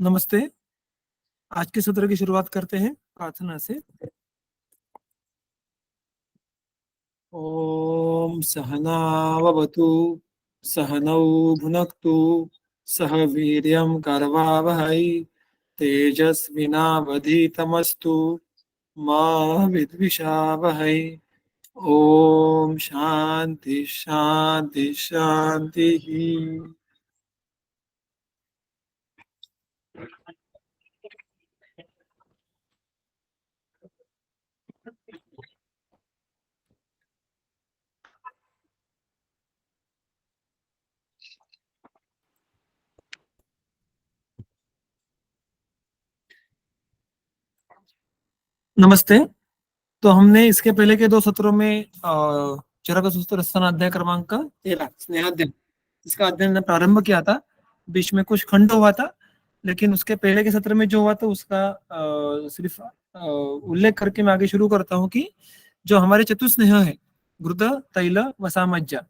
नमस्ते। आज के सत्र की शुरुआत करते हैं प्रार्थना से। ओम सहनाववतु सहनौ भुनक्तु सह वीर्यं करवावहै तेजस्विनावधीतमस्तु मा विद्विषावहै। ओम शांति शांति शांति। नमस्ते। तो हमने इसके पहले के दो सत्रों में चरक सूत्र अध्याय क्रमांक 13 स्नेहाध्याय इसका अध्ययन ने प्रारंभ किया था। बीच में कुछ खंड हुआ था, लेकिन उसके पहले के सत्र में जो हुआ था उसका सिर्फ उल्लेख करके मैं आगे शुरू करता हूँ कि जो हमारे चतुस्नेह है, घृत, तैल, वसा, मज्जा,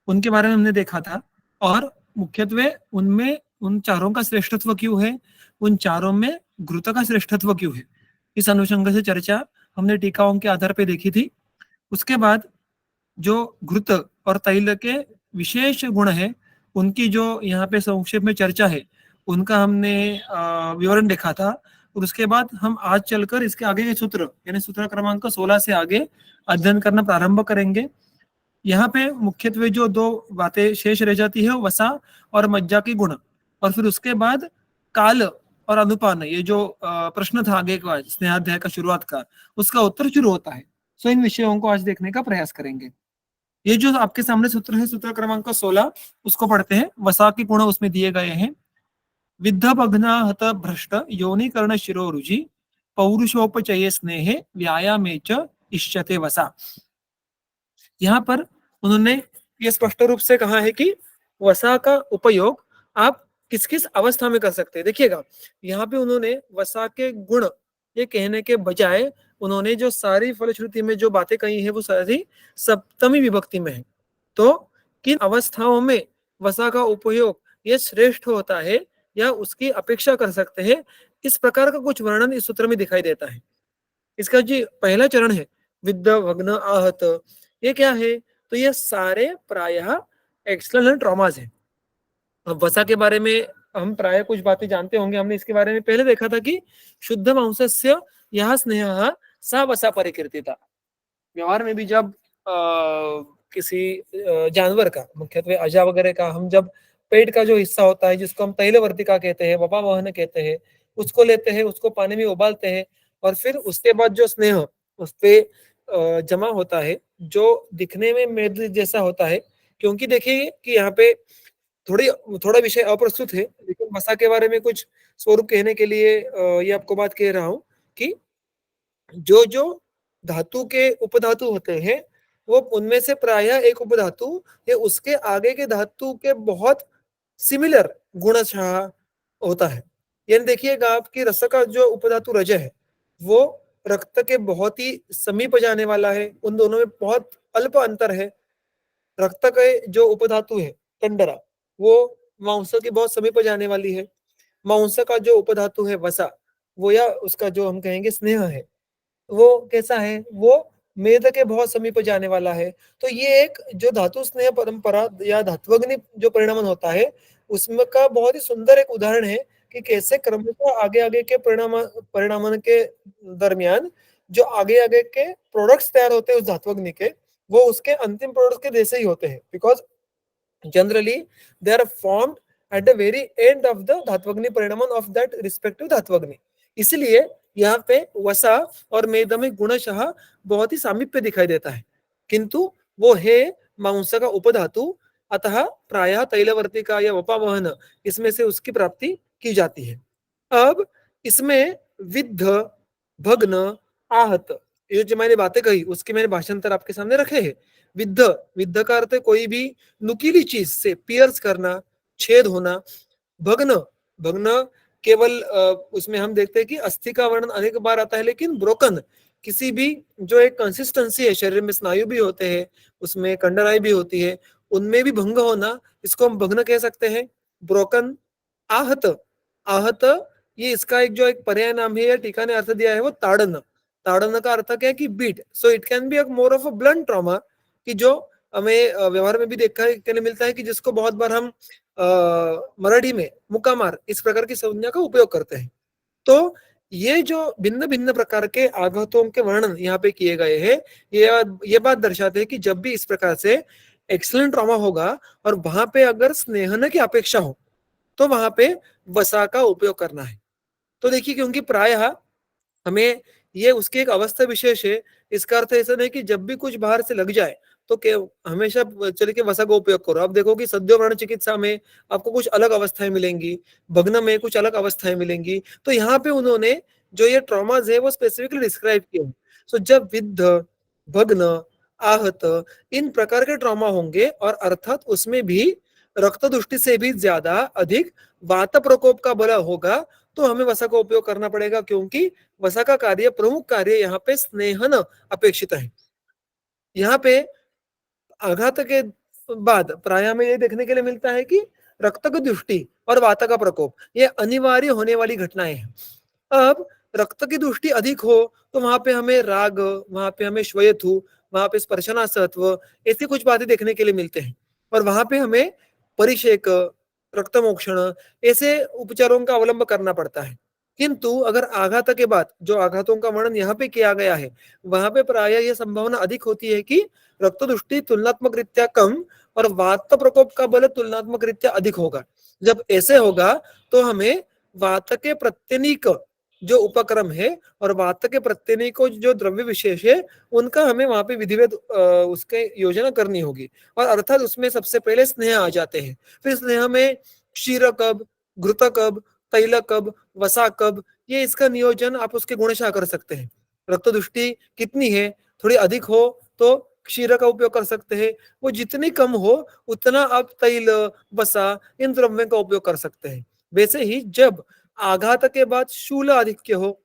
उनके बारे में हमने देखा था। और मुख्यत्वे उनमें उन चारों का श्रेष्ठत्व क्यों है, उन चारों में घृत का श्रेष्ठत्व क्यों है, इस अनुषंग से चर्चा हमने टीकाओं के आधार पर देखी थी। उसके बाद जो घृत और तैल के विशेष गुण है, उनकी जो यहाँ पे संक्षेप में चर्चा है, उनका हमने विवरण देखा था। और उसके बाद हम आज चलकर इसके आगे के सूत्र यानी सूत्र क्रमांक 16 से आगे अध्ययन करना प्रारंभ करेंगे। यहाँ पे मुख्यत्वे जो दो बातें शेष रह जाती है, वसा और मज्जा की गुण, और फिर उसके बाद काल और अनुपान, ये जो प्रश्न था आगे का स्नेहाध्याय का शुरुआत का, उसका उत्तर शुरू होता है। सो इन विषयों को आज देखने का प्रयास करेंगे। ये जो आपके सामने सूत्र है, सूत्र क्रमांक 16, उसको पढ़ते हैं। वसा के गुण उसमें दिए गए हैं। विद्ध भग्ना हत भ्रष्ट योनिकर्ण शिरो रुचि पौरुषोपचये स्नेहे व्यायामे च इष्यते वसा। यहाँ पर उन्होंने ये स्पष्ट रूप से कहा है कि वसा का उपयोग आप किस किस अवस्था में कर सकते हैं। देखिएगा, यहाँ पे उन्होंने वसा के गुण ये कहने के बजाय उन्होंने जो सारी फलश्रुति में जो बातें कही है वो सारी सप्तमी विभक्ति में है। तो किन अवस्थाओं में वसा का उपयोग ये श्रेष्ठ होता है या उसकी अपेक्षा कर सकते हैं, इस प्रकार का कुछ वर्णन इस सूत्र में दिखाई देता है। इसका जो पहला चरण है विद्ध भग्न आहत, ये क्या है? तो ये सारे प्रायः एक्सटर्नल ट्रॉमास है। अब वसा के बारे में हम प्राय कुछ बातें जानते होंगे। हमने इसके बारे में पहले देखा था कि शुद्ध मांसस्य यह स्नेह सा वसा परिकीर्तिता। व्यवहार में भी जब किसी जानवर का, मुख्यत्वे अजा वगैरह का, हम जब पेट का जो हिस्सा होता है जिसको हम तैलवर्तिका कहते हैं, वपावहन कहते हैं, उसको लेते हैं, उसको पानी में उबालते हैं, और फिर उसके बाद जो स्नेह उस पे जमा होता है, जो दिखने में मेद जैसा होता है। क्योंकि देखिए कि यहाँ पे थोड़ा विषय अप्रस्तुत है, लेकिन वसा के बारे में कुछ स्वरूप कहने के लिए ये आपको बात कह रहा हूँ कि जो जो धातु के उपधातु होते हैं, वो उनमें से प्रायः एक उपधातु ये उसके आगे के धातु के बहुत सिमिलर गुणशः होता है। यानी देखिएगा आपकी रस का जो उपधातु रज है, वो रक्त के बहुत ही समीप जाने वाला है। उन दोनों में बहुत अल्प अंतर है। रक्त के जो उपधातु है कंडरा, वो मांस की बहुत समीप जाने वाली है। मांस का जो उपधातु है वसा, वो या उसका जो हम कहेंगे स्नेह है, वो कैसा है? वो मेद के बहुत समीप जाने वाला है। तो ये एक जो धातु स्नेह परंपरा या धात्वग्नि जो परिणामन होता है, उसमें का बहुत ही सुंदर एक उदाहरण है कि कैसे क्रमशः आगे आगे के परिणामन के दरमियान जो आगे आगे के प्रोडक्ट्स तैयार होते हैं उस धात्वग्नि के, वो उसके अंतिम प्रोडक्ट के जैसे ही होते हैं। Because generally they are formed at the very end of the dhatvagni parinaman of that respective dhatvagni. इसलिए यहाँ पे वसा और मेद में गुणशः बहुत ही सामीप्य दिखाई देता है, किंतु वो है मांस का उपधातु। अतः प्रायः तैलवर्तिका या वपावहन, इसमें से उसकी प्राप्ति की जाती है। अब इसमें विद्ध, भग्न, आहत, ये जो मैंने बातें कही उसके मैंने भाषांतर आपके सामने रखे हैं। विद्ध, विद्ध का अर्थ कोई भी नुकीली चीज से पियर्स करना, छेद होना। भग्न, भग्न केवल उसमें हम देखते हैं कि अस्थि का वर्णन अनेक बार आता है, लेकिन ब्रोकन किसी भी जो एक कंसिस्टेंसी है, शरीर में स्नायु भी होते हैं, उसमें कंडराई भी होती है, उनमें भी भंग होना, इसको हम भग्न कह सकते हैं। ब्रोकन, आहत, आहत, ये इसका एक जो एक पर्याय नाम है, टीका ने अर्थ दिया है वो ताड़न। ताड़न का अर्थ क्या है कि beat. So it can be more of a blunt trauma, कि जो हमें व्यवहार में भी देखा के मिलता है कि जिसको बहुत बार हम मराठी में मुक्का मार इस प्रकार की संज्ञा का उपयोग करते हैं। तो ये जो भिन्न भिन्न प्रकार के आघातों के वर्णन यहाँ पे किए गए हैं, ये बात दर्शाते हैं कि जब भी इस प्रकार से एक्सीलेंट ट्रॉमा होगा और वहां पे अगर स्नेहन की अपेक्षा हो तो वहां पे वसा का उपयोग करना है। तो देखिए, क्योंकि प्रायः हमें ये उसकी एक अवस्था विशेष है, इसका अर्थ ऐसा नहीं कि जब भी कुछ बाहर से लग जाए तो हमेशा चल के वसा का उपयोग करो। आप देखो कि सद्यो मरण चिकित्सा में आपको कुछ अलग अवस्थाएं मिलेंगी, भग्न में कुछ अलग अवस्थाएं मिलेंगी। तो यहाँ पे उन्होंने जो ये ट्रॉमाज है वो स्पेसिफिकली डिस्क्राइब किए हैं। सो जब विद्ध, भग्न, आहत, इन प्रकार के ट्रॉमा होंगे और अर्थात उसमें भी रक्त दृष्टि से भी ज्यादा अधिक वात प्रकोप का बल होगा, तो हमें वसा का उपयोग करना पड़ेगा, क्योंकि वसा का कार्य, प्रमुख कार्य यहाँ पे स्नेहन अपेक्षित है। यहाँ पे आघात के बाद प्राय में ये देखने के लिए मिलता है कि रक्त की दृष्टि और वात का प्रकोप ये अनिवार्य होने वाली घटनाएं हैं। अब रक्त की दृष्टि अधिक हो तो वहां पे हमें राग, वहां पे हमें श्वेथु, वहां पे स्पर्शनासत्व, ऐसी कुछ बातें देखने के लिए मिलते हैं। और वहां पे हमें परिषेक, रक्तमोक्षण, ऐसे उपचारों का अवलंब करना पड़ता है। किंतु अगर आघात के बाद जो आघातों का वर्णन यहाँ पे किया गया है, वहां पे प्राय यह संभावना अधिक होती है कि रक्त दृष्टि तुलनात्मक रीत्या कम और वात प्रकोप का बल तुलनात्मक रीत्या अधिक होगा। जब ऐसे होगा तो हमें वात के प्रत्यनीक जो उपक्रम है और वात के प्रत्यनीक जो द्रव्य विशेष है उनका हमें वहां पे विधिवत उसके योजना करनी होगी। और अर्थात उसमें सबसे पहले स्नेह आ जाते हैं। फिर स्नेह में क्षीर कब, घृत कब, तैल कब, वसा कब, ये इसका नियोजन आप उसके गुणशः कर सकते हैं। रक्त दृष्टि कितनी है, थोड़ी अधिक हो तो क्षीर का उपयोग कर सकते हैं, वो जितनी कम हो उतना आप तैल, वसा, इन द्रव्यों का उपयोग कर सकते हैं। वैसे ही जब आघात के बाद शूल आधिक्य हो,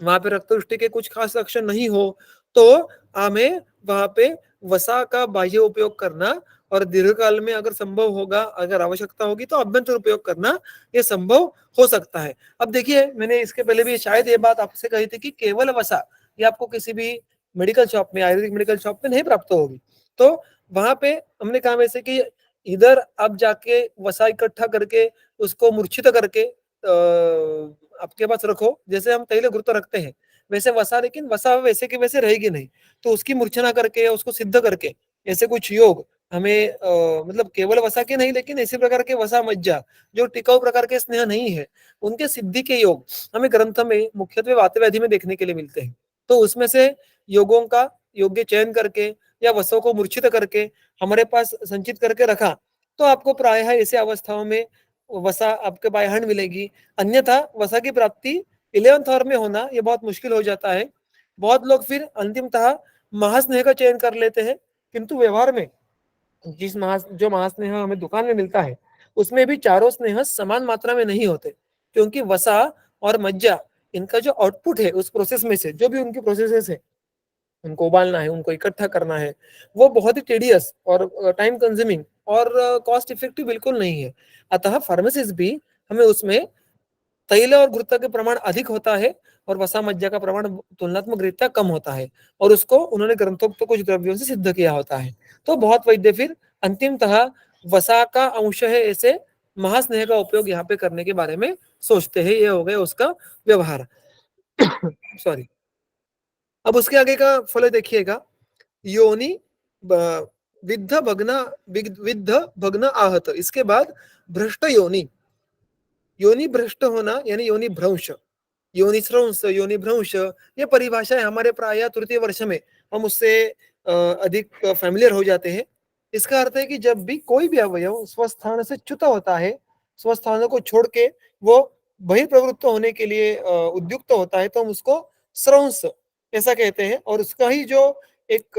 वहां पे रक्त दृष्टि के कुछ खास लक्षण नहीं हो, तो हमें वहां पे वसा का बाह्य उपयोग करना और दीर्घकाल में अगर संभव होगा, अगर आवश्यकता होगी तो अभ्यंतर उपयोग करना ये संभव हो सकता है। अब देखिए, मैंने इसके पहले भी शायद ये बात आपसे कही थी कि केवल वसा ये आपको किसी भी मेडिकल शॉप में, आयुर्वेदिक मेडिकल शॉप में नहीं प्राप्त होगी। तो वहां पे हमने कहा वैसे कि इधर आप जाके वसा इकट्ठा करके उसको मूर्छित करके आपके पास रखो, जैसे हम तैल घृत रखते हैं वैसे वसा, लेकिन वसा वैसे के वैसे रहेगी नहीं। तो उसकी मूर्छना करके उसको सिद्ध करके ऐसे कुछ योग हमें मतलब केवल वसा के नहीं, लेकिन ऐसे प्रकार के वसा मज्जा जो टिकाऊ प्रकार के स्नेह नहीं है, उनके सिद्धि के योग हमें ग्रंथ में मुख्यत्वे वातव्याधि में देखने के लिए मिलते हैं। तो उसमें से योगों का योग्य चयन करके या वसों को मूर्छित करके हमारे पास संचित करके रखा, तो आपको प्रायः ऐसे अवस्थाओं में वसा आपके बाय हैंड मिलेगी। अन्यथा वसा की प्राप्ति 11th आवर में होना ये बहुत मुश्किल हो जाता है। बहुत लोग फिर अंतिमतः महास्नेह का चयन कर लेते हैं, किंतु व्यवहार में जो महास्नेह हमें दुकान में मिलता है उसमें भी चारों स्नेह समान मात्रा में नहीं होते, क्योंकि वसा और मज्जा इनका जो आउटपुट है उस प्रोसेस में से, जो भी उनकी प्रोसेसेस है, उनको उबालना है, उनको इकट्ठा करना है, वो बहुत ही टेडियस और टाइम कंज्यूमिंग और कॉस्ट इफेक्टिव बिल्कुल नहीं है। अतः फार्मेसिस्ट भी हमें उसमें तैल और घृत के प्रमाण अधिक होता है और वसा मज्जा का प्रमाण तुलनात्मक रीत्या कम होता है, और उसको उन्होंने ग्रंथोक्त कुछ द्रव्यों से सिद्ध किया होता है। तो बहुत वैद्य फिर अंतिमतः वसा का अंश है ऐसे महास्नेह का उपयोग यहाँ पे करने के बारे में सोचते हैं। ये हो गया उसका व्यवहार। सॉरी। अब उसके आगे का फल देखिएगा, योनि विद्ध भग्न, विद्ध भग्न आहत, इसके बाद भ्रष्ट योनि, योनि भ्रष्ट होना यानी योनि भ्रंश, योनि श्रंस, योनि भ्रंश, ये परिभाषाएं हमारे प्राय तृतीय वर्ष में हम उससे अधिक फैमिलियर हो जाते हैं। इसका अर्थ है कि जब भी कोई भी अवयव स्वस्थान से च्युत होता है, स्वस्थानों को छोड़ के वो बहिर्प्रवृत्त होने के लिए उद्युक्त होता है, तो हम उसको श्रंस ऐसा कहते हैं। और उसका ही जो एक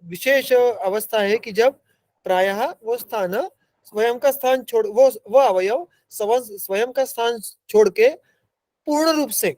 विशेष अवस्था है कि जब प्रायः वो स्थान स्वयं का स्थान छोड़, वो अवयव स्वयं का स्थान छोड़ के पूर्ण रूप से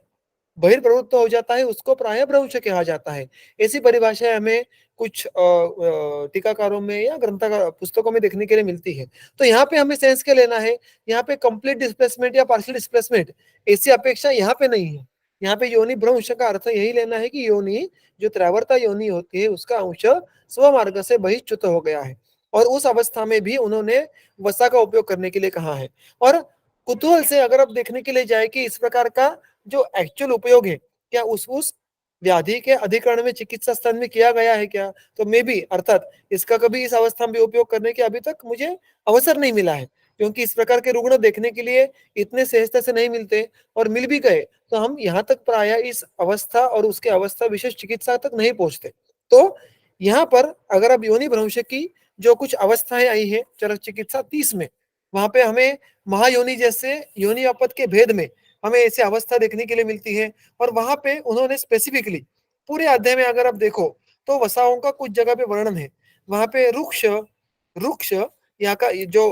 बहिर्प्रवृत्त हो जाता है, उसको प्रायः भ्रंश कहा जाता है। ऐसी परिभाषाएँ हमें कुछ टीकाकारों में या ग्रंथकार पुस्तकों में देखने के लिए मिलती है। तो यहाँ पे हमें सेंस क्या लेना है, यहाँ पे कंप्लीट डिस्प्लेसमेंट या पार्शियल डिस्प्लेसमेंट ऐसी अपेक्षा यहाँ पे नहीं है। यहाँ पे योनि भ्रंश का अर्थ यही लेना है कि योनि जो त्रैवर्ता योनि होती है, उसका अंश स्वमार्ग से बहिष्च्युत हो गया है और उस अवस्था में भी उन्होंने वसा का उपयोग करने के लिए कहा है। और कुतूहल से अगर आप देखने के लिए जाए कि इस प्रकार का जो एक्चुअल उपयोग है, क्या उस व्याधि के अधिकरण में चिकित्सा स्थान में किया गया है क्या? तो मे बी अर्थात इसका कभी इस अवस्था में उपयोग करने के अभी तक मुझे अवसर नहीं मिला है, क्योंकि इस प्रकार के रुग्ण देखने के लिए इतने सहजता से नहीं मिलते और मिल भी गए तो हम यहाँ तक प्राय इस अवस्था और उसके अवस्था विशेष चिकित्सा तक नहीं पहुंचते। तो यहाँ पर अगर अब योनि भ्रंश की जो कुछ अवस्थाएं आई है चरक चिकित्सा 30 में, वहां पे हमें महायोनि जैसे योनि आपद के भेद में हमें ऐसी अवस्था देखने के लिए मिलती है और वहां पे उन्होंने स्पेसिफिकली पूरे अध्याय में अगर आप देखो तो वसाओं का कुछ जगह पे वर्णन है। वहां पे रुक्ष रुक्ष यहाँ का जो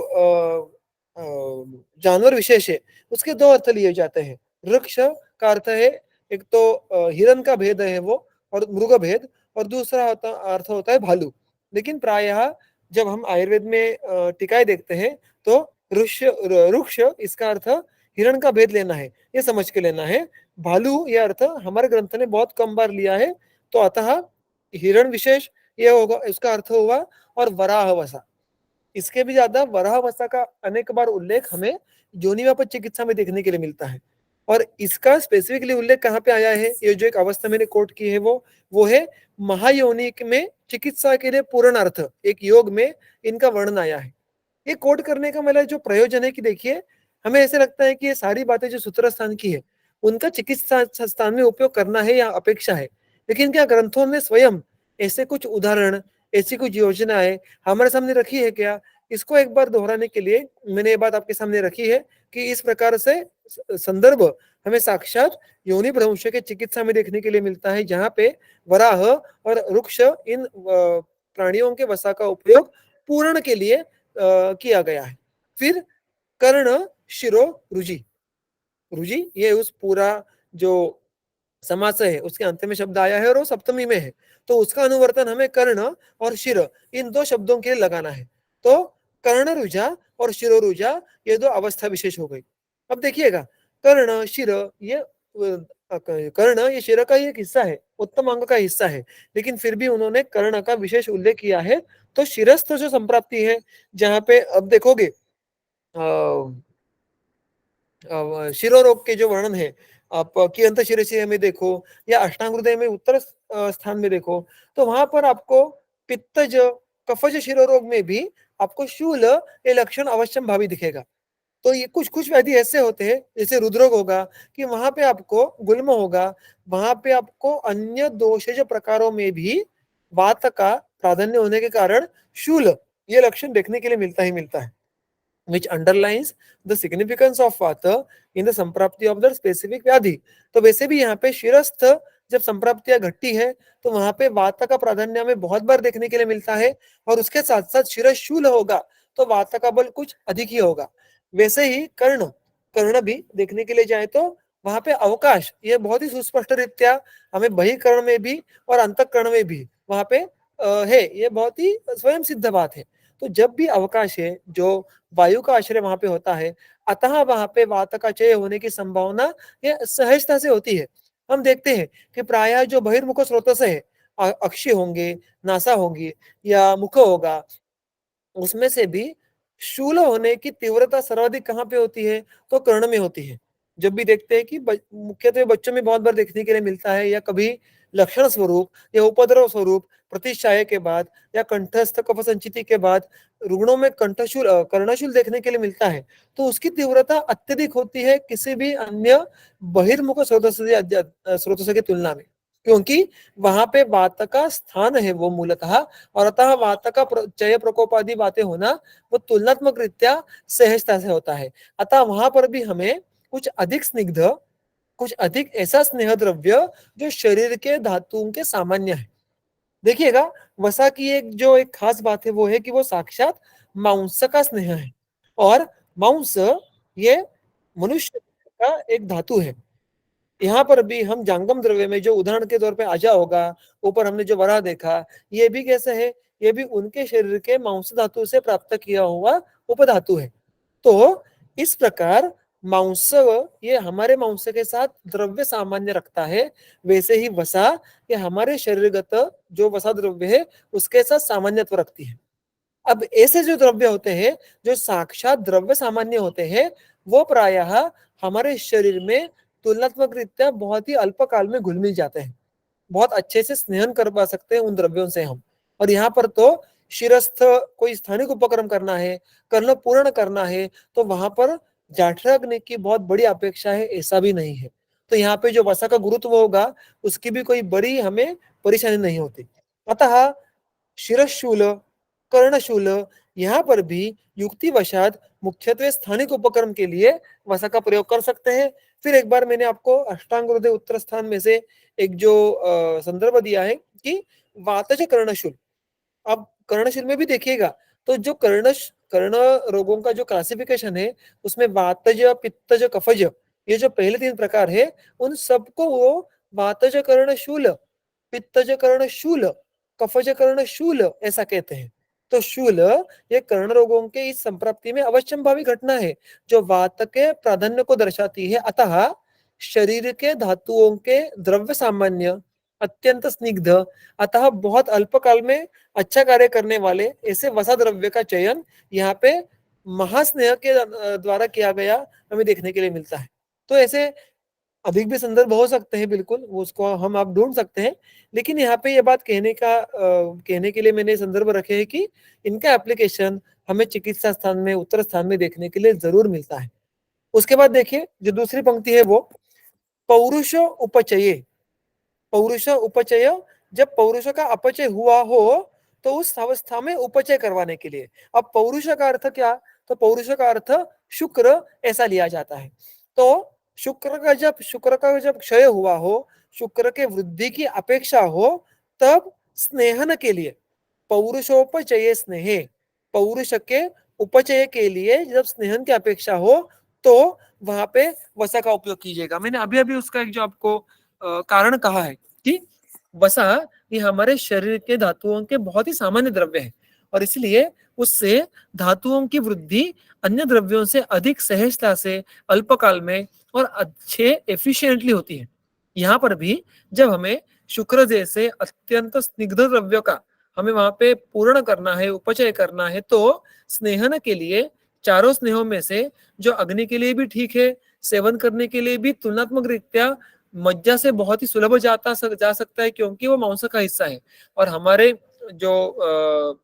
जानवर विशेष है उसके दो अर्थ लिए जाते हैं। वृक्ष का अर्थ है एक तो हिरण का भेद है वो और मृग भेद, और दूसरा अर्थ होता है भालू। लेकिन प्रायः जब हम आयुर्वेद में टीकाएं देखते हैं तो रुक्ष इसका अर्थ हिरण का भेद लेना है, ये समझ के लेना है। भालू यह अर्थ हमारे ग्रंथ ने बहुत कम बार लिया है, तो अतः हिरण विशेष ये होगा, इसका अर्थ होगा। और वराह वसा, इसके भी ज्यादा वराह वसा का अनेक बार उल्लेख हमें योनिवापद चिकित्सा में देखने के लिए मिलता है। और इसका स्पेसिफिकली उल्लेख कहाँ पे आया है, ये जो एक अवस्था मैंने कोट की है वो है महायोनिक में चिकित्सा के लिए पूर्ण अर्थ, एक योग में इनका वर्णन आया है। ये कोट करने का मतलब जो प्रयोजन है कि देखिए हमें ऐसे लगता है कि ये सारी बातें जो सूत्र स्थान की है उनका चिकित्सा स्थान में उपयोग करना है या अपेक्षा है, लेकिन क्या ग्रंथों ने स्वयं ऐसे कुछ उदाहरण, ऐसी कुछ योजनाएं हमारे सामने रखी है क्या? इसको एक बार दोहराने के लिए मैंने ये बात आपके सामने रखी है कि इस प्रकार से संदर्भ हमें साक्षात योनि भ्रंश के चिकित्सा में देखने के लिए मिलता है, जहाँ पे वराह और रुक्ष इन प्राणियों के वसा का उपयोग पूर्ण के लिए किया गया है। फिर कर्ण शिरो रुजि, रुजि ये उस पूरा जो समास है उसके अंत में शब्द आया है और वो सप्तमी में है, तो उसका अनुवर्तन हमें कर्ण और शिर इन दो शब्दों के लिए लगाना है। तो कर्ण रुजा और शिरो रुजा ये दो अवस्था विशेष हो गई। अब देखिएगा कर्ण शिर ये कर्ण ये शिर का ही एक हिस्सा है, उत्तम अंग का हिस्सा है, लेकिन फिर भी उन्होंने कर्ण का विशेष उल्लेख किया है। तो शिरस्थ जो संप्राप्ति है, जहाँ पे अब देखोगे शिरो रोग के जो वर्णन है आप कि अंत शिरसी में देखो या अष्टांग हृदय में उत्तर स्थान में देखो, तो वहां पर आपको पित्तज कफज शिरो रोग में भी आपको शूल ये लक्षण अवश्यम भावी दिखेगा। तो ये कुछ कुछ व्याधि ऐसे होते हैं जैसे रुद्रोग होगा कि वहां पे आपको गुल्म होगा, वहां पे आपको अन्य दोषज प्रकारों में भी वात का प्राधान्य होने के कारण शूल ये लक्षण देखने के लिए मिलता ही मिलता है, which underlines the significance of vata in the संप्राप्ति of the specific व्याधि। तो वैसे भी यहाँ पे शिरस्थ जब संप्राप्तियां घटती है तो वहां पे वाता का प्राधान्य हमें बहुत बार देखने के लिए मिलता है, और उसके साथ साथ शिरशूल होगा तो वाता का बल कुछ अधिक ही होगा। वैसे ही कर्ण कर्ण भी देखने के लिए जाए तो वहां पे अवकाश ये बहुत ही सुस्पष्ट रीत्या हमें बहिकर्ण में भी और अंतःकरण में भी वहां पे है, ये बहुत ही स्वयं सिद्ध बात है। तो जब भी अवकाश है जो वायु का आश्रय वहां पे होता है, अतः वहां पे वात का चय होने की संभावना ये सहजता से होती है। हम देखते हैं कि प्रायः जो बहिर्मुख स्रोत से है, अक्षी होंगे, नासा होंगी या मुख होगा, उसमें से भी शूल होने की तीव्रता सर्वाधिक कहाँ पे होती है, तो कर्ण में होती है। जब भी देखते हैं कि मुख्यतः बच्चों में बहुत बार देखने के लिए मिलता है, या कभी लक्षण स्वरूप या उपद्रव स्वरूप प्रतिशाय के बाद या कंठस्थ कफ संचिति के बाद रुग्णों में कंठशूल कर्णशूल देखने के लिए मिलता है, तो उसकी तीव्रता अत्यधिक होती है किसी भी अन्य बहिर्मुख स्रोत की तुलना में, क्योंकि वहां पे वात का स्थान है वो मूलतः, और अतः वात का चय प्रकोपादि बातें होना वो तुलनात्मक रीत्या सहजता से होता है। अतः वहां पर भी हमें कुछ अधिक स्निग्ध, कुछ अधिक ऐसा स्नेह द्रव्य जो शरीर के धातुओं के सामान्य है। देखिएगा वसा की एक खास बात है वो है कि वो साक्षात मांस का स्नेह है, और मांस ये मनुष्य का एक धातु है। यहाँ पर भी हम जांगम द्रव्य में जो उदाहरण के तौर पे आजा होगा, ऊपर हमने जो वराह देखा, ये भी कैसे है, ये भी उनके शरीर के मांस धातु से प्राप्त किया हुआ उपधातु है। तो इस प्रकार मांस ये हमारे मांस के साथ द्रव्य सामान्य रखता है, वैसे ही वसा ये हमारे शरीरगत जो वसा द्रव्य है उसके साथ सामान्यत्व रखती है। अब ऐसे जो द्रव्य होते हैं जो साक्षात द्रव्य सामान्य होते हैं, वो प्रायः हमारे शरीर में तुलनात्मक रीत्या बहुत ही अल्प काल में घुल मिल जाते हैं, बहुत अच्छे से स्नेहन कर पा सकते हैं उन द्रव्यों से हम। और यहाँ पर तो शिरस्थ कोई स्थानिक उपक्रम करना है, कर्ण पूर्ण करना है, तो वहां पर जाठराग्नि की बहुत बड़ी अपेक्षा है, ऐसा भी नहीं है। तो यहाँ पे जो वसा का गुरुत्व होगा उसकी भी कोई बड़ी हमें परेशानी नहीं होती। अतः शिरशूल, कर्णशूल, यहाँ पर भी युक्तिवशात मुख्यत्वे स्थानिक उपक्रम के लिए वसा का प्रयोग कर सकते हैं। फिर एक बार मैंने आपको अष्टांग हृदय उत्तर स्थान में से एक जो संदर्भ दिया है कि वातज कर्णशूल। अब कर्णशूल में भी देखिएगा तो जो कर्ण रोगों का जो क्लासिफिकेशन है उसमें वातज, पित्तज, कफज, ये जो पहले 3 प्रकार है उन सबको वो वातज कर्णशूल, पित्तज कर्णशूल, कफज कर्णशूल ऐसा कहते हैं। तो शूल ये कर्ण रोगों के इस संप्राप्ति में अवश्यंभावी घटना है जो वात के प्राधान्य को दर्शाती है। अतः शरीर के धातुओं के द्रव्य सामान्य, अत्यंत स्निग्ध, अतः बहुत अल्प काल में अच्छा कार्य करने वाले ऐसे वसा द्रव्य का चयन यहाँ पे महास्नेह के द्वारा किया गया हमें देखने के लिए मिलता है। तो ऐसे अधिक भी संदर्भ हो सकते हैं, बिल्कुल वो उसको हम आप ढूंढ सकते हैं, लेकिन यहाँ पे ये बात कहने के लिए मैंने संदर्भ रखे हैं कि इनका एप्लीकेशन हमें चिकित्सा स्थान में, उत्तर स्थान में देखने के लिए जरूर मिलता है। उसके बाद देखिए जो दूसरी पंक्ति है वो पौरुष उपचये। पौरुष उपचय, जब पौरुष का अपचय हुआ हो तो उस अवस्था में उपचय करवाने के लिए। अब पौरुष का अर्थ क्या, तो पौरुष का अर्थ शुक्र ऐसा लिया जाता है। तो शुक्र का जब क्षय हुआ हो, शुक्र के वृद्धि की अपेक्षा हो, तब स्नेहन के लिए पौरुषोपचय स्नेहे, पौरुष के उपचय के लिए जब स्नेहन की अपेक्षा हो तो वहां पे वसा का उपयोग कीजिएगा। मैंने अभी अभी उसका एक जो आपको कारण कहा है कि वसा ये हमारे शरीर के धातुओं के बहुत ही सामान्य द्रव्य है और इसलिए उससे धातुओं की वृद्धि अन्य द्रव्यों से अधिक सहजता से अल्पकाल में और अच्छे एफिशिएंटली होती है। यहाँ पर भी जब हमें शुक्र जैसे अत्यंत स्निग्ध द्रव्यों का हमें वहां पे पूर्ण करना है, उपचय करना है, तो स्नेहन के लिए चारों स्नेहों में से जो अग्नि के लिए भी ठीक है, सेवन करने के लिए भी तुलनात्मक रीत्या मज्जा से बहुत ही सुलभ जा सकता है क्योंकि वो मांस का हिस्सा है। और हमारे जो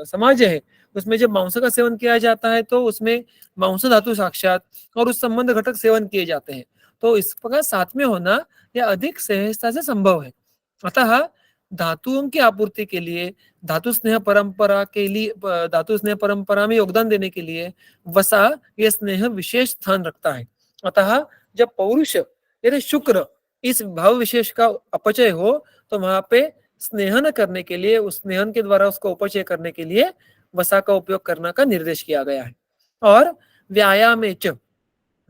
समाज है उसमें जब मांस का सेवन किया जाता है तो उसमें मांस धातु साक्षात और उस संबंध घटक सेवन किए जाते हैं, तो इस प्रकार साथ में होना यह अधिक सहजता से संभव है। अतः धातुओं की आपूर्ति के लिए, धातु स्नेह परंपरा में योगदान देने के लिए वसा यह स्नेह विशेष स्थान रखता है। अतः जब पौरुष यानी शुक्र इस भाव विशेष का अपचय हो तो वहां पे स्नेहन करने के लिए, उस स्नेहन के द्वारा उसको उपचय करने के लिए वसा का उपयोग करने का निर्देश किया गया है। और व्यायामेच,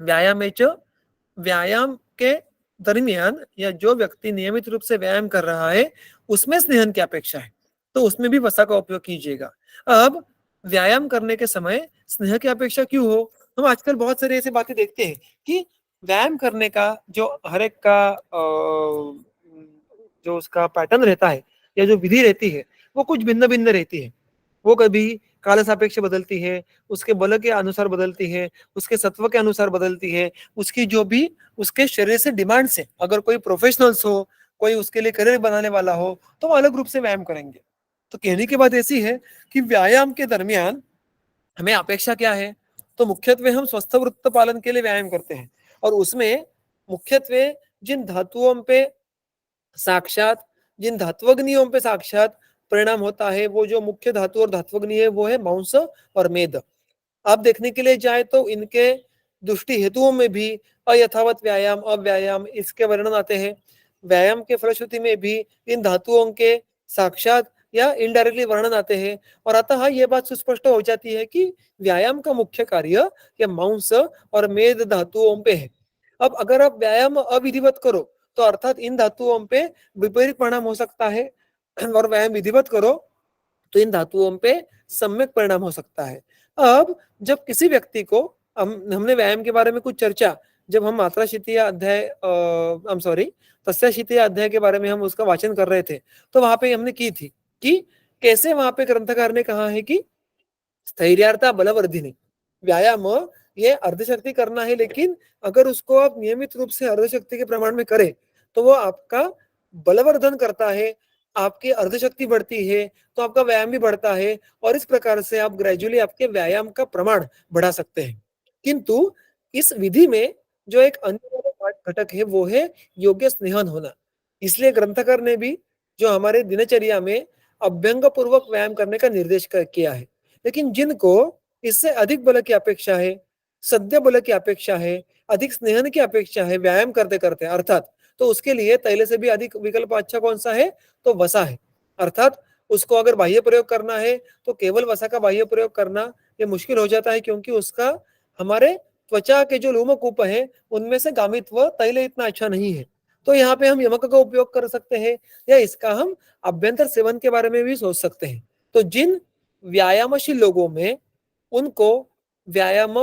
व्यायामेच व्यायाम के दरमियान या जो व्यक्ति नियमित रूप से व्यायाम कर रहा है उसमें स्नेहन की अपेक्षा है तो उसमें भी वसा का उपयोग कीजिएगा। अब व्यायाम करने के समय स्नेह की अपेक्षा क्यों हो, हम आजकल बहुत सारी ऐसी बातें देखते हैं कि व्यायाम करने का जो हर एक का जो उसका पैटर्न रहता है या जो विधि रहती है वो कुछ भिन्न भिन्न रहती है। वो कभी काल सापेक्ष बदलती है, उसके बल के अनुसार बदलती है, उसके सत्व के अनुसार बदलती है, उसकी जो भी उसके शरीर से डिमांड से, अगर कोई प्रोफेशनल्स हो, कोई उसके लिए करियर बनाने वाला हो तो वो अलग रूप से व्यायाम करेंगे। तो कहने की बात ऐसी है कि व्यायाम के दरमियान हमें अपेक्षा क्या है, तो मुख्यत्वे हम स्वस्थ वृत्त पालन के लिए व्यायाम करते हैं और उसमें मुख्यत्वे जिन धातुओं पे साक्षात, जिन धात्वग्नियों पे साक्षात परिणाम होता है, वो जो मुख्य धातु और धात्वग्नि है वो है मांस और मेद। आप देखने के लिए जाए तो इनके दृष्टि हेतुओं में भी अयथावत व्यायाम, अव्यायाम इसके वर्णन आते हैं। व्यायाम के फलश्रुति में भी इन धातुओं के साक्षात या इनडायरेक्टली वर्णन आते हैं और अतः यह बात सुस्पष्ट हो जाती है कि व्यायाम का मुख्य कार्य या मांस और मेद धातुओं पे है। अब अगर आप व्यायाम अविधिवत करो तो अर्थात इन धातुओं पे विपरीत परिणाम हो सकता है, और व्यायाम विधिवत करो तो इन धातुओं पे सम्यक परिणाम हो सकता है। अब जब किसी व्यक्ति को हमने व्यायाम के बारे में कुछ चर्चा, जब हम मात्रा शितीय अध्याय सॉरी तस्या शितीय अध्याय के बारे में हम उसका वाचन कर रहे थे, तो वहां पे हमने की थी कि कैसे वहां पे ग्रंथकार ने कहा है कि स्थैर्यार्था बलवर्धिनी व्यायाम ये अर्धशक्ति करना है, लेकिन अगर उसको आप नियमित रूप से अर्धशक्ति के प्रमाण में करें तो वो आपका बलवर्धन करता है, आपकी अर्धशक्ति बढ़ती है, तो आपका व्यायाम भी बढ़ता है, और इस प्रकार से आप ग्रेजुअली आपके व्यायाम का प्रमाण बढ़ा सकते हैं। किंतु इस विधि में जो एक अन्य घटक है वो है योग्य स्नेहन होना। इसलिए ग्रंथकार ने भी जो हमारे दिनचर्या में अभ्यंग पूर्वक व्यायाम करने का निर्देश किया है, लेकिन जिनको इससे अधिक बल की अपेक्षा है, सद्य बल की अपेक्षा है, अधिक स्नेहन की अपेक्षा है व्यायाम करते करते अर्थात, तो उसके लिए तैले से भी अधिक विकल्प अच्छा कौन सा है, तो वसा है। अर्थात उसको अगर बाह्य प्रयोग करना है तो केवल वसा का बाह्य प्रयोग करना ये मुश्किल हो जाता है, क्योंकि उसका हमारे त्वचा के जो लोमकूप है उनमें से गामित्व तैले इतना अच्छा नहीं है। तो यहाँ पे हम यमक का उपयोग कर सकते हैं, या इसका हम अभ्यंतर सेवन के बारे में भी सोच सकते हैं। तो जिन व्यायामशील लोगों में उनको व्यायाम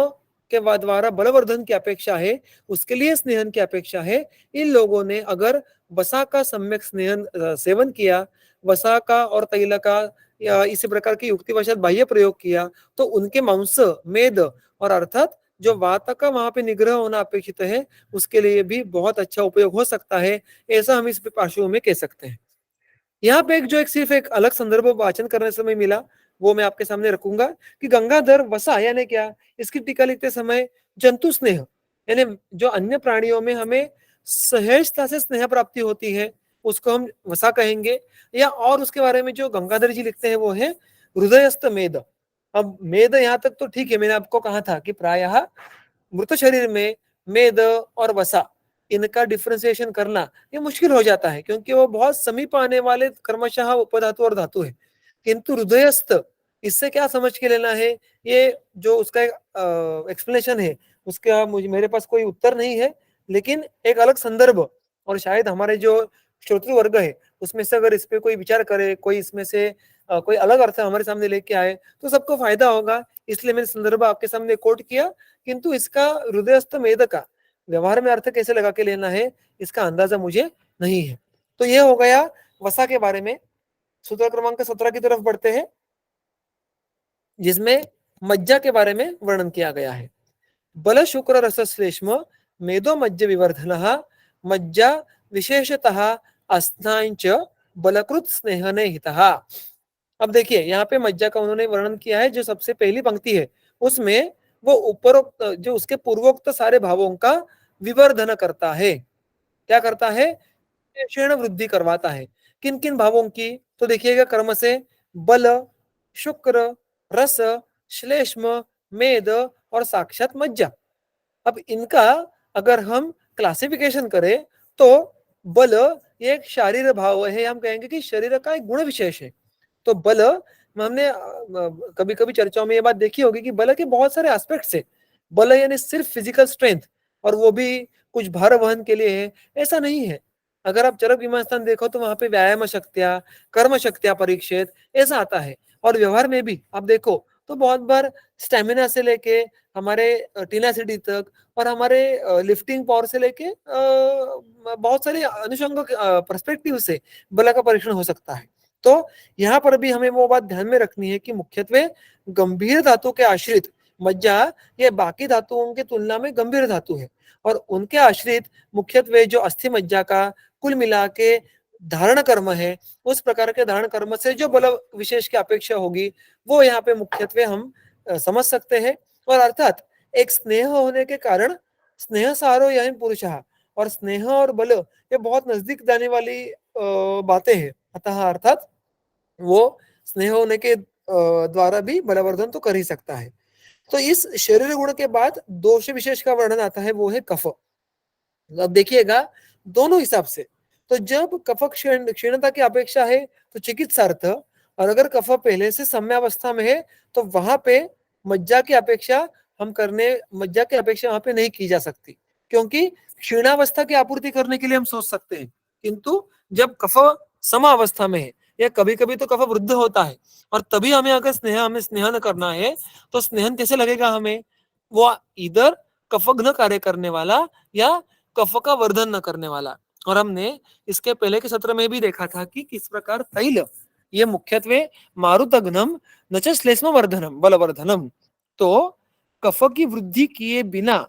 के द्वारा बलवर्धन की अपेक्षा है, उसके लिए स्नेहन की अपेक्षा है, इन लोगों ने अगर वसा का सम्यक स्नेहन सेवन किया, वसा का और तैल का या इसी प्रकार की युक्तिवशात बाह्य प्रयोग किया, तो उनके मांस मेद और अर्थात जो वात का वहां पे निग्रह होना अपेक्षित है उसके लिए भी बहुत अच्छा उपयोग हो सकता है, ऐसा हम इस पार्श्व में कह सकते हैं। यहाँ पे एक सिर्फ एक अलग संदर्भ वाचन करने समय मिला, वो मैं आपके सामने रखूंगा कि गंगाधर वसा यानी क्या, इसकी टीका लिखते समय जंतु स्नेह यानी जो अन्य प्राणियों में हमें सहजता से स्नेह प्राप्ति होती है उसको हम वसा कहेंगे, या और उसके बारे में जो गंगाधर जी लिखते हैं वो है हृदयस्थ मेद। अब मेद यहाँ तक तो ठीक है, मैंने आपको कहा था कि प्रायः मृत शरीर में मेद और वसा इनका डिफ्रेंसिएशन करना ये मुश्किल हो जाता है, क्योंकि वो बहुत समीप आने वाले क्रमशः उपधातु और धातु है। किंतु हृदयस्थ इससे क्या समझ के लेना है, ये जो उसका एक्सप्लेनेशन है उसका मुझे मेरे पास कोई उत्तर नहीं है, लेकिन एक अलग संदर्भ और शायद हमारे जो श्रोतृ वर्ग है उसमें से अगर इस पे कोई विचार करे, कोई इसमें से कोई अलग अर्थ हमारे सामने लेके आए तो सबको फायदा होगा, इसलिए मैंने संदर्भ आपके सामने कोट किया। किंतु इसका हृदयस्थ मेद का व्यवहार में अर्थ कैसे लगा के लेना है इसका अंदाजा मुझे नहीं है। तो ये हो गया वसा के बारे में। सूत्र क्रमांक 17 की तरफ बढ़ते हैं, जिसमें मज्जा के बारे में वर्णन किया गया है। बल शुक्र रस श्लेष्म मेदो मज्ज विवर्धन मज्जा विशेषतः अस्नांच बलकृत स्नेहने हितः। अब देखिए यहाँ पे मज्जा का उन्होंने वर्णन किया है, जो सबसे पहली पंक्ति है उसमें वो उपरोक्त जो उसके पूर्वोक्त सारे भावों का विवर्धन करता है। क्या करता है, क्षीण वृद्धि करवाता है। किन किन भावों की, तो देखिएगा कर्म से बल, शुक्र, रस, श्लेष्म, मेद और साक्षात मज्जा। अब इनका अगर हम क्लासिफिकेशन करें तो बल ये एक शारीर भाव है, हम कहेंगे कि शरीर का एक गुण विशेष है। तो बल हमने कभी कभी चर्चाओं में ये बात देखी होगी कि बल के बहुत सारे एस्पेक्ट्स है। बल यानी सिर्फ फिजिकल स्ट्रेंथ, और वो भी कुछ भार वहन के लिए है, ऐसा नहीं है। अगर आप चरक विमान स्थान देखो तो वहां पे व्यायाम शक्तियां, कर्म शक्तियां परीक्षित ऐसा आता है। और व्यवहार में भी आप देखो तो बहुत बार स्टेमिना से लेके हमारे टीनासिटी तक और हमारे लिफ्टिंग पावर से लेके बहुत सारे अनुषंग पर्सपेक्टिव से बल का परीक्षण हो सकता है। तो यहाँ पर भी हमें वो बात ध्यान में रखनी है कि मुख्यत्वे गंभीर धातु के आश्रित मज्जा ये बाकी धातुओं की तुलना में गंभीर धातु है, और उनके आश्रित मुख्यत्वे जो अस्थि मज्जा का कुल मिला के धारण कर्म है, उस प्रकार के धारण कर्म से जो बल विशेष की अपेक्षा होगी वो यहाँ पे मुख्यत्वे हम समझ सकते हैं। और अर्थात एक स्नेह होने के कारण स्नेह सारो यानी पुरुषः, और स्नेह और बल ये बहुत नजदीक जाने वाली बातें हैं। अतः अर्थात वो स्नेह होने के द्वारा भी बलवर्धन तो कर ही सकता है। तो इस शरीर गुण के बाद दोष विशेष का वर्णन आता है, वो है कफ। अब देखिएगा दोनों हिसाब से, तो जब कफ क्षीणता की अपेक्षा है तो चिकित्सार्थ, और अगर कफ पहले से सम्यावस्था में है तो वहां पे मज्जा की अपेक्षा वहां पे नहीं की जा सकती। क्योंकि क्षीणावस्था की आपूर्ति करने के लिए हम सोच सकते हैं, किंतु जब कफ समावस्था में है या कभी कभी तो कफ वृद्ध होता है और तभी हमें स्नेहन करना है, तो स्नेहन कैसे लगेगा हमें? वो इधर कफघ्न कार्य करने वाला या कफ का वर्धन न करने वाला। और हमने इसके पहले के सत्र में भी देखा था कि किस प्रकार तैल ये मुख्यत्वे मारुतघ्नम न च श्लेष्म वर्धनम बलवर्धनम। तो कफ की वृद्धि किए बिना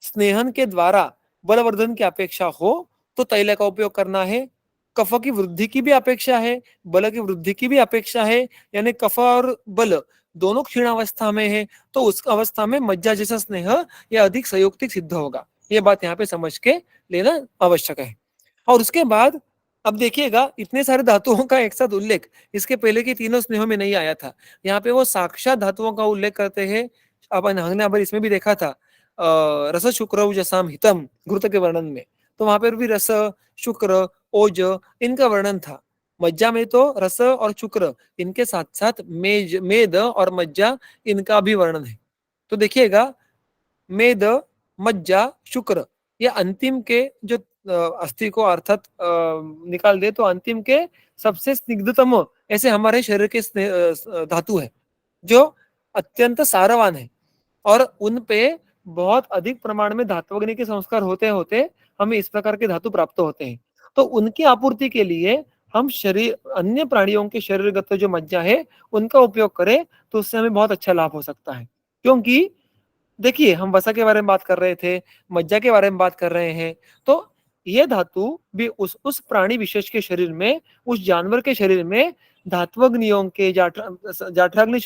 स्नेहन के द्वारा बलवर्धन की अपेक्षा हो तो तैल का उपयोग करना है। कफ की वृद्धि की भी अपेक्षा है, बल की वृद्धि की भी अपेक्षा है, यानी कफ और बल दोनों क्षीणावस्था में है, तो उस अवस्था में मज्जा जैसा स्नेह यह अधिक संयुक्तिक सिद्ध होगा। ये बात यहाँ पे समझ के लेना आवश्यक है। और उसके बाद अब देखिएगा, इतने सारे धातुओं का एक साथ उल्लेख इसके पहले के तीनों स्नेहों में नहीं आया था। यहाँ पे वो साक्षात धातुओं का उल्लेख करते हैं। अपन हमने अब इसमें भी देखा था रस शुक्र जसाम हितम घृत के वर्णन में, तो वहां पर भी रस, शुक्र, ओज इनका वर्णन था। मज्जा में तो रस और शुक्र इनके साथ साथ मेद और मज्जा इनका भी वर्णन है। तो देखिएगा, मेद, मज्जा, शुक्र ये अंतिम के जो अस्थि को अर्थात निकाल दे तो अंतिम के सबसे स्निग्धतम ऐसे हमारे शरीर के धातु है जो अत्यंत सारवान है और उन पे बहुत अधिक प्रमाण में धात्वग्नि के संस्कार होते होते हमें इस प्रकार के धातु प्राप्त होते हैं। तो उनकी आपूर्ति के लिए हम शरीर अन्य प्राणियों के शरीरगत जो मज्जा है उनका उपयोग करें तो उससे हमें बहुत अच्छा लाभ हो सकता है। क्योंकि देखिए, हम वसा के बारे में बात कर रहे थे, मज्जा के बारे में बात कर रहे हैं, तो ये धातु भी उस प्राणी विशेष के शरीर में, उस जानवर के शरीर में धात्वग्नियों के जाठराग्नि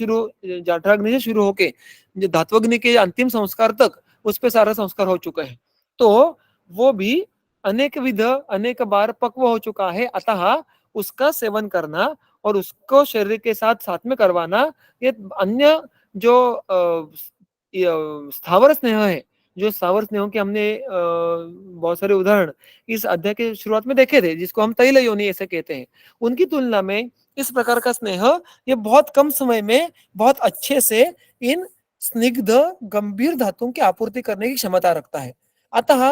से शुरू होके धात्वग्नि के अंतिम संस्कार तक उस पे सारा संस्कार हो चुका है। तो वो भी अनेक बार पक्व हो चुका है, अतः उसका सेवन करना और उसको शरीर के साथ साथ में करवाना, ये अन्य जो स्थावर स्नेह है, जो स्थावर स्नेहों के हमने बहुत सारे उदाहरण इस अध्याय के शुरुआत में देखे थे, जिसको हम तैल योनि ऐसे कहते हैं, उनकी तुलना में इस प्रकार का स्नेह ये बहुत कम समय में बहुत अच्छे से इन स्निग्ध गंभीर धातुओं की आपूर्ति करने की क्षमता रखता है। अतः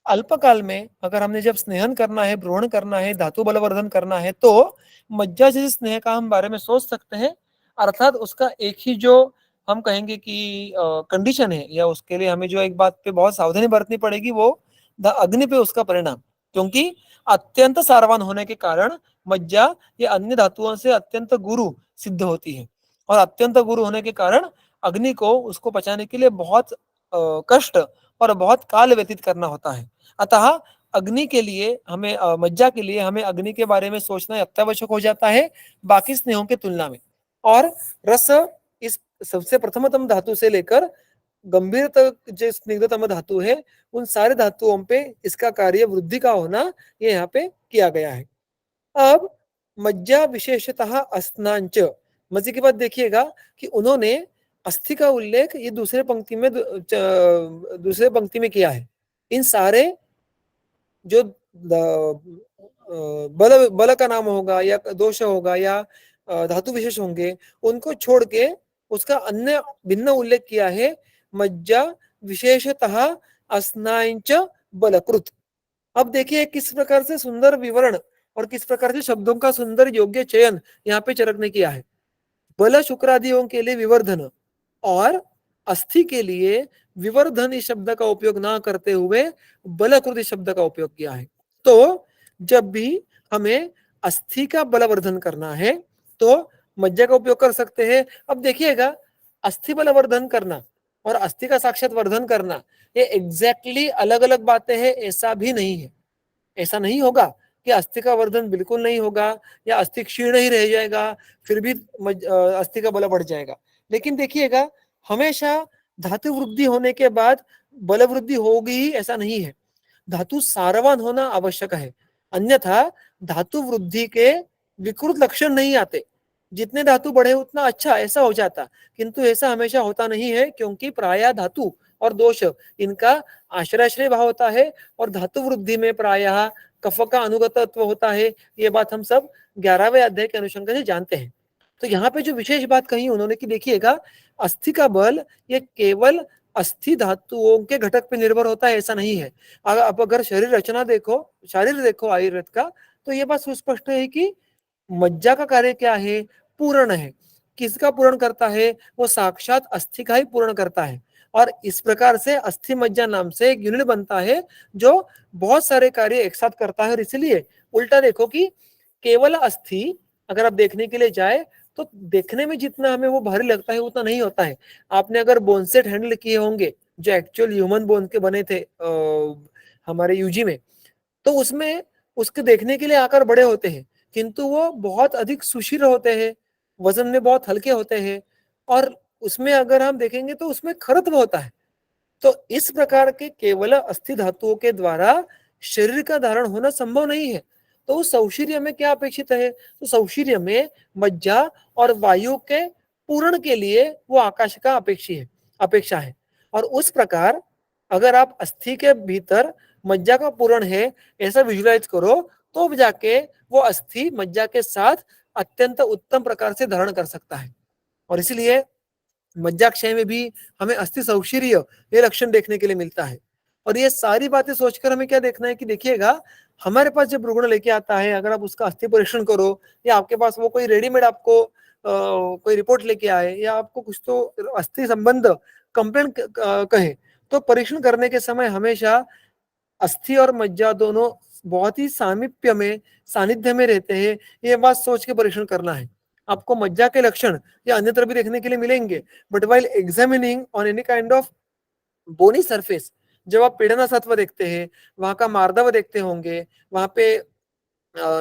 अल्पकाल में अगर हमने जब स्नेहन करना है, भ्रूण करना है, धातु बलवर्धन करना है, तो मज्जा जैसे स्नेह का हम बारे में सोच सकते हैं। अर्थात उसका एक ही जो हम कहेंगे कि कंडीशन है या उसके लिए हमें जो एक बात पे बहुत सावधानी बरतनी पड़ेगी वो अग्नि पे उसका परिणाम, क्योंकि अत्यंत सारवान होने के कारण मज्जा ये अन्य धातुओं से अत्यंत गुरु सिद्ध होती है और अत्यंत गुरु होने के कारण अग्नि को उसको पचाने के लिए बहुत कष्ट और बहुत काल व्यतीत करना होता है। अतः अग्नि के लिए हमें मज्जा के लिए हमें अग्नि के बारे में सोचना अत्यावश्यक हो जाता है बाकी स्नेहों के तुलना में। और रस इस सबसे प्रथमतम धातु से लेकर गंभीर तक जो स्निग्धतम धातु है उन सारे धातुओं पे इसका कार्य वृद्धि का होना ये यहाँ पे किया गया है। अब मज्जा विशेषतः अस्नांच, मजे की बात देखिएगा कि उन्होंने अस्थि का उल्लेख ये दूसरे पंक्ति में किया है। इन सारे जो बल बल का नाम होगा या दोष होगा या धातु विशेष होंगे उनको छोड़ के उसका अन्य भिन्न उल्लेख किया है, मज्जा विशेषतः अस्नांच बलकृत। अब देखिए किस प्रकार से सुंदर विवरण और किस प्रकार से शब्दों का सुंदर योग्य चयन यहाँ पे चरक ने किया है। बल शुक्रादियों के लिए विवर्धन और अस्थि के लिए विवर्धन इस शब्द का उपयोग ना करते हुए बलकृत इस शब्द का उपयोग किया है। तो जब भी हमें अस्थि का बलवर्धन करना है तो मज्जा का उपयोग कर सकते हैं। अब देखिएगा, अस्थि बलवर्धन करना और अस्थि का साक्षात वर्धन करना ये एग्जैक्टली अलग अलग बातें हैं, ऐसा भी नहीं है। ऐसा नहीं होगा कि अस्थि का वर्धन बिल्कुल नहीं होगा या अस्थि क्षीण ही रह जाएगा फिर भी अस्थि का बल बढ़ जाएगा। लेकिन देखिएगा, हमेशा धातु वृद्धि होने के बाद बल वृद्धि होगी ही ऐसा नहीं है, धातु सारवान होना आवश्यक है, अन्यथा धातु वृद्धि के विकृत लक्षण नहीं आते। जितने धातु बढ़े उतना अच्छा ऐसा हो जाता, किंतु ऐसा हमेशा होता नहीं है, क्योंकि प्रायः धातु और दोष इनका आश्रय भाव होता है और धातु वृद्धि में प्रायः कफ का अनुगतत्व होता है। ये बात हम सब 11वें अध्याय के अनुसंग से जानते हैं। तो यहाँ पे जो विशेष बात कही उन्होंने कि देखिएगा, अस्थि का बल ये केवल अस्थि धातुओं के घटक पे निर्भर होता है ऐसा नहीं है। अगर आप अगर शरीर रचना देखो, शरीर देखो आयुर्वेद का, तो ये बात सुस्पष्ट है कि मज्जा का कार्य क्या है, पूर्ण है। किसका पूर्ण करता है, वो साक्षात अस्थि का ही पूर्ण करता है। और इस प्रकार से अस्थि मज्जा नाम से एक यूनिट बनता है जो बहुत सारे कार्य एक साथ करता है। और इसलिए उल्टा देखो कि केवल अस्थि अगर आप देखने के लिए जाए तो देखने में जितना हमें वो भारी लगता है उतना नहीं होता है। आपने अगर बोन सेट हैंडल किए होंगे जो एक्चुअल ह्यूमन बोन के बने थे हमारे यूजी में, तो उसमें उसके देखने के लिए आकार बड़े होते हैं किंतु वो बहुत अधिक सुशील होते हैं, वजन में बहुत हल्के होते हैं। और उसमें अगर हम देखेंगे तो उसमें खरत्व होता है। तो इस प्रकार के केवल अस्थि धातुओं के द्वारा शरीर का धारण होना संभव नहीं है। तो उस सौशीर्य में क्या अपेक्षित है, तो सौशीर्य में मज्जा और वायु के पूर्ण के लिए वो आकाश का अपेक्षा है। और उस प्रकार अगर आप अस्थि के भीतर मज्जा का पूर्ण है ऐसा विजुलाइज करो, तो जाके वो अस्थि मज्जा के साथ अत्यंत उत्तम प्रकार से धारण कर सकता है। और इसलिए मज्जाक्षय में भी हमें अस्थि सौशीर्य ये लक्षण देखने के लिए मिलता है। और ये सारी बातें सोचकर हमें क्या देखना है कि देखिएगा, हमारे पास जब रुग्ण लेके आता है, अगर आप उसका अस्थि परीक्षण करो या आपके पास वो कोई रेडीमेड आपको कोई रिपोर्ट लेके आए या आपको कुछ तो अस्थि संबंध कंप्लेंट कहे, तो परीक्षण करने के समय हमेशा अस्थि और मज्जा दोनों बहुत ही सामीप्य में सानिध्य में रहते हैं, ये बात सोच के परीक्षण करना है। आपको मज्जा के लक्षण या अन्यत्र भी देखने के लिए मिलेंगे, but while examining on any kind of bony surface, जब आप पीड़ना सत्व देखते हैं, वहां का मार्दव देखते होंगे, वहां पे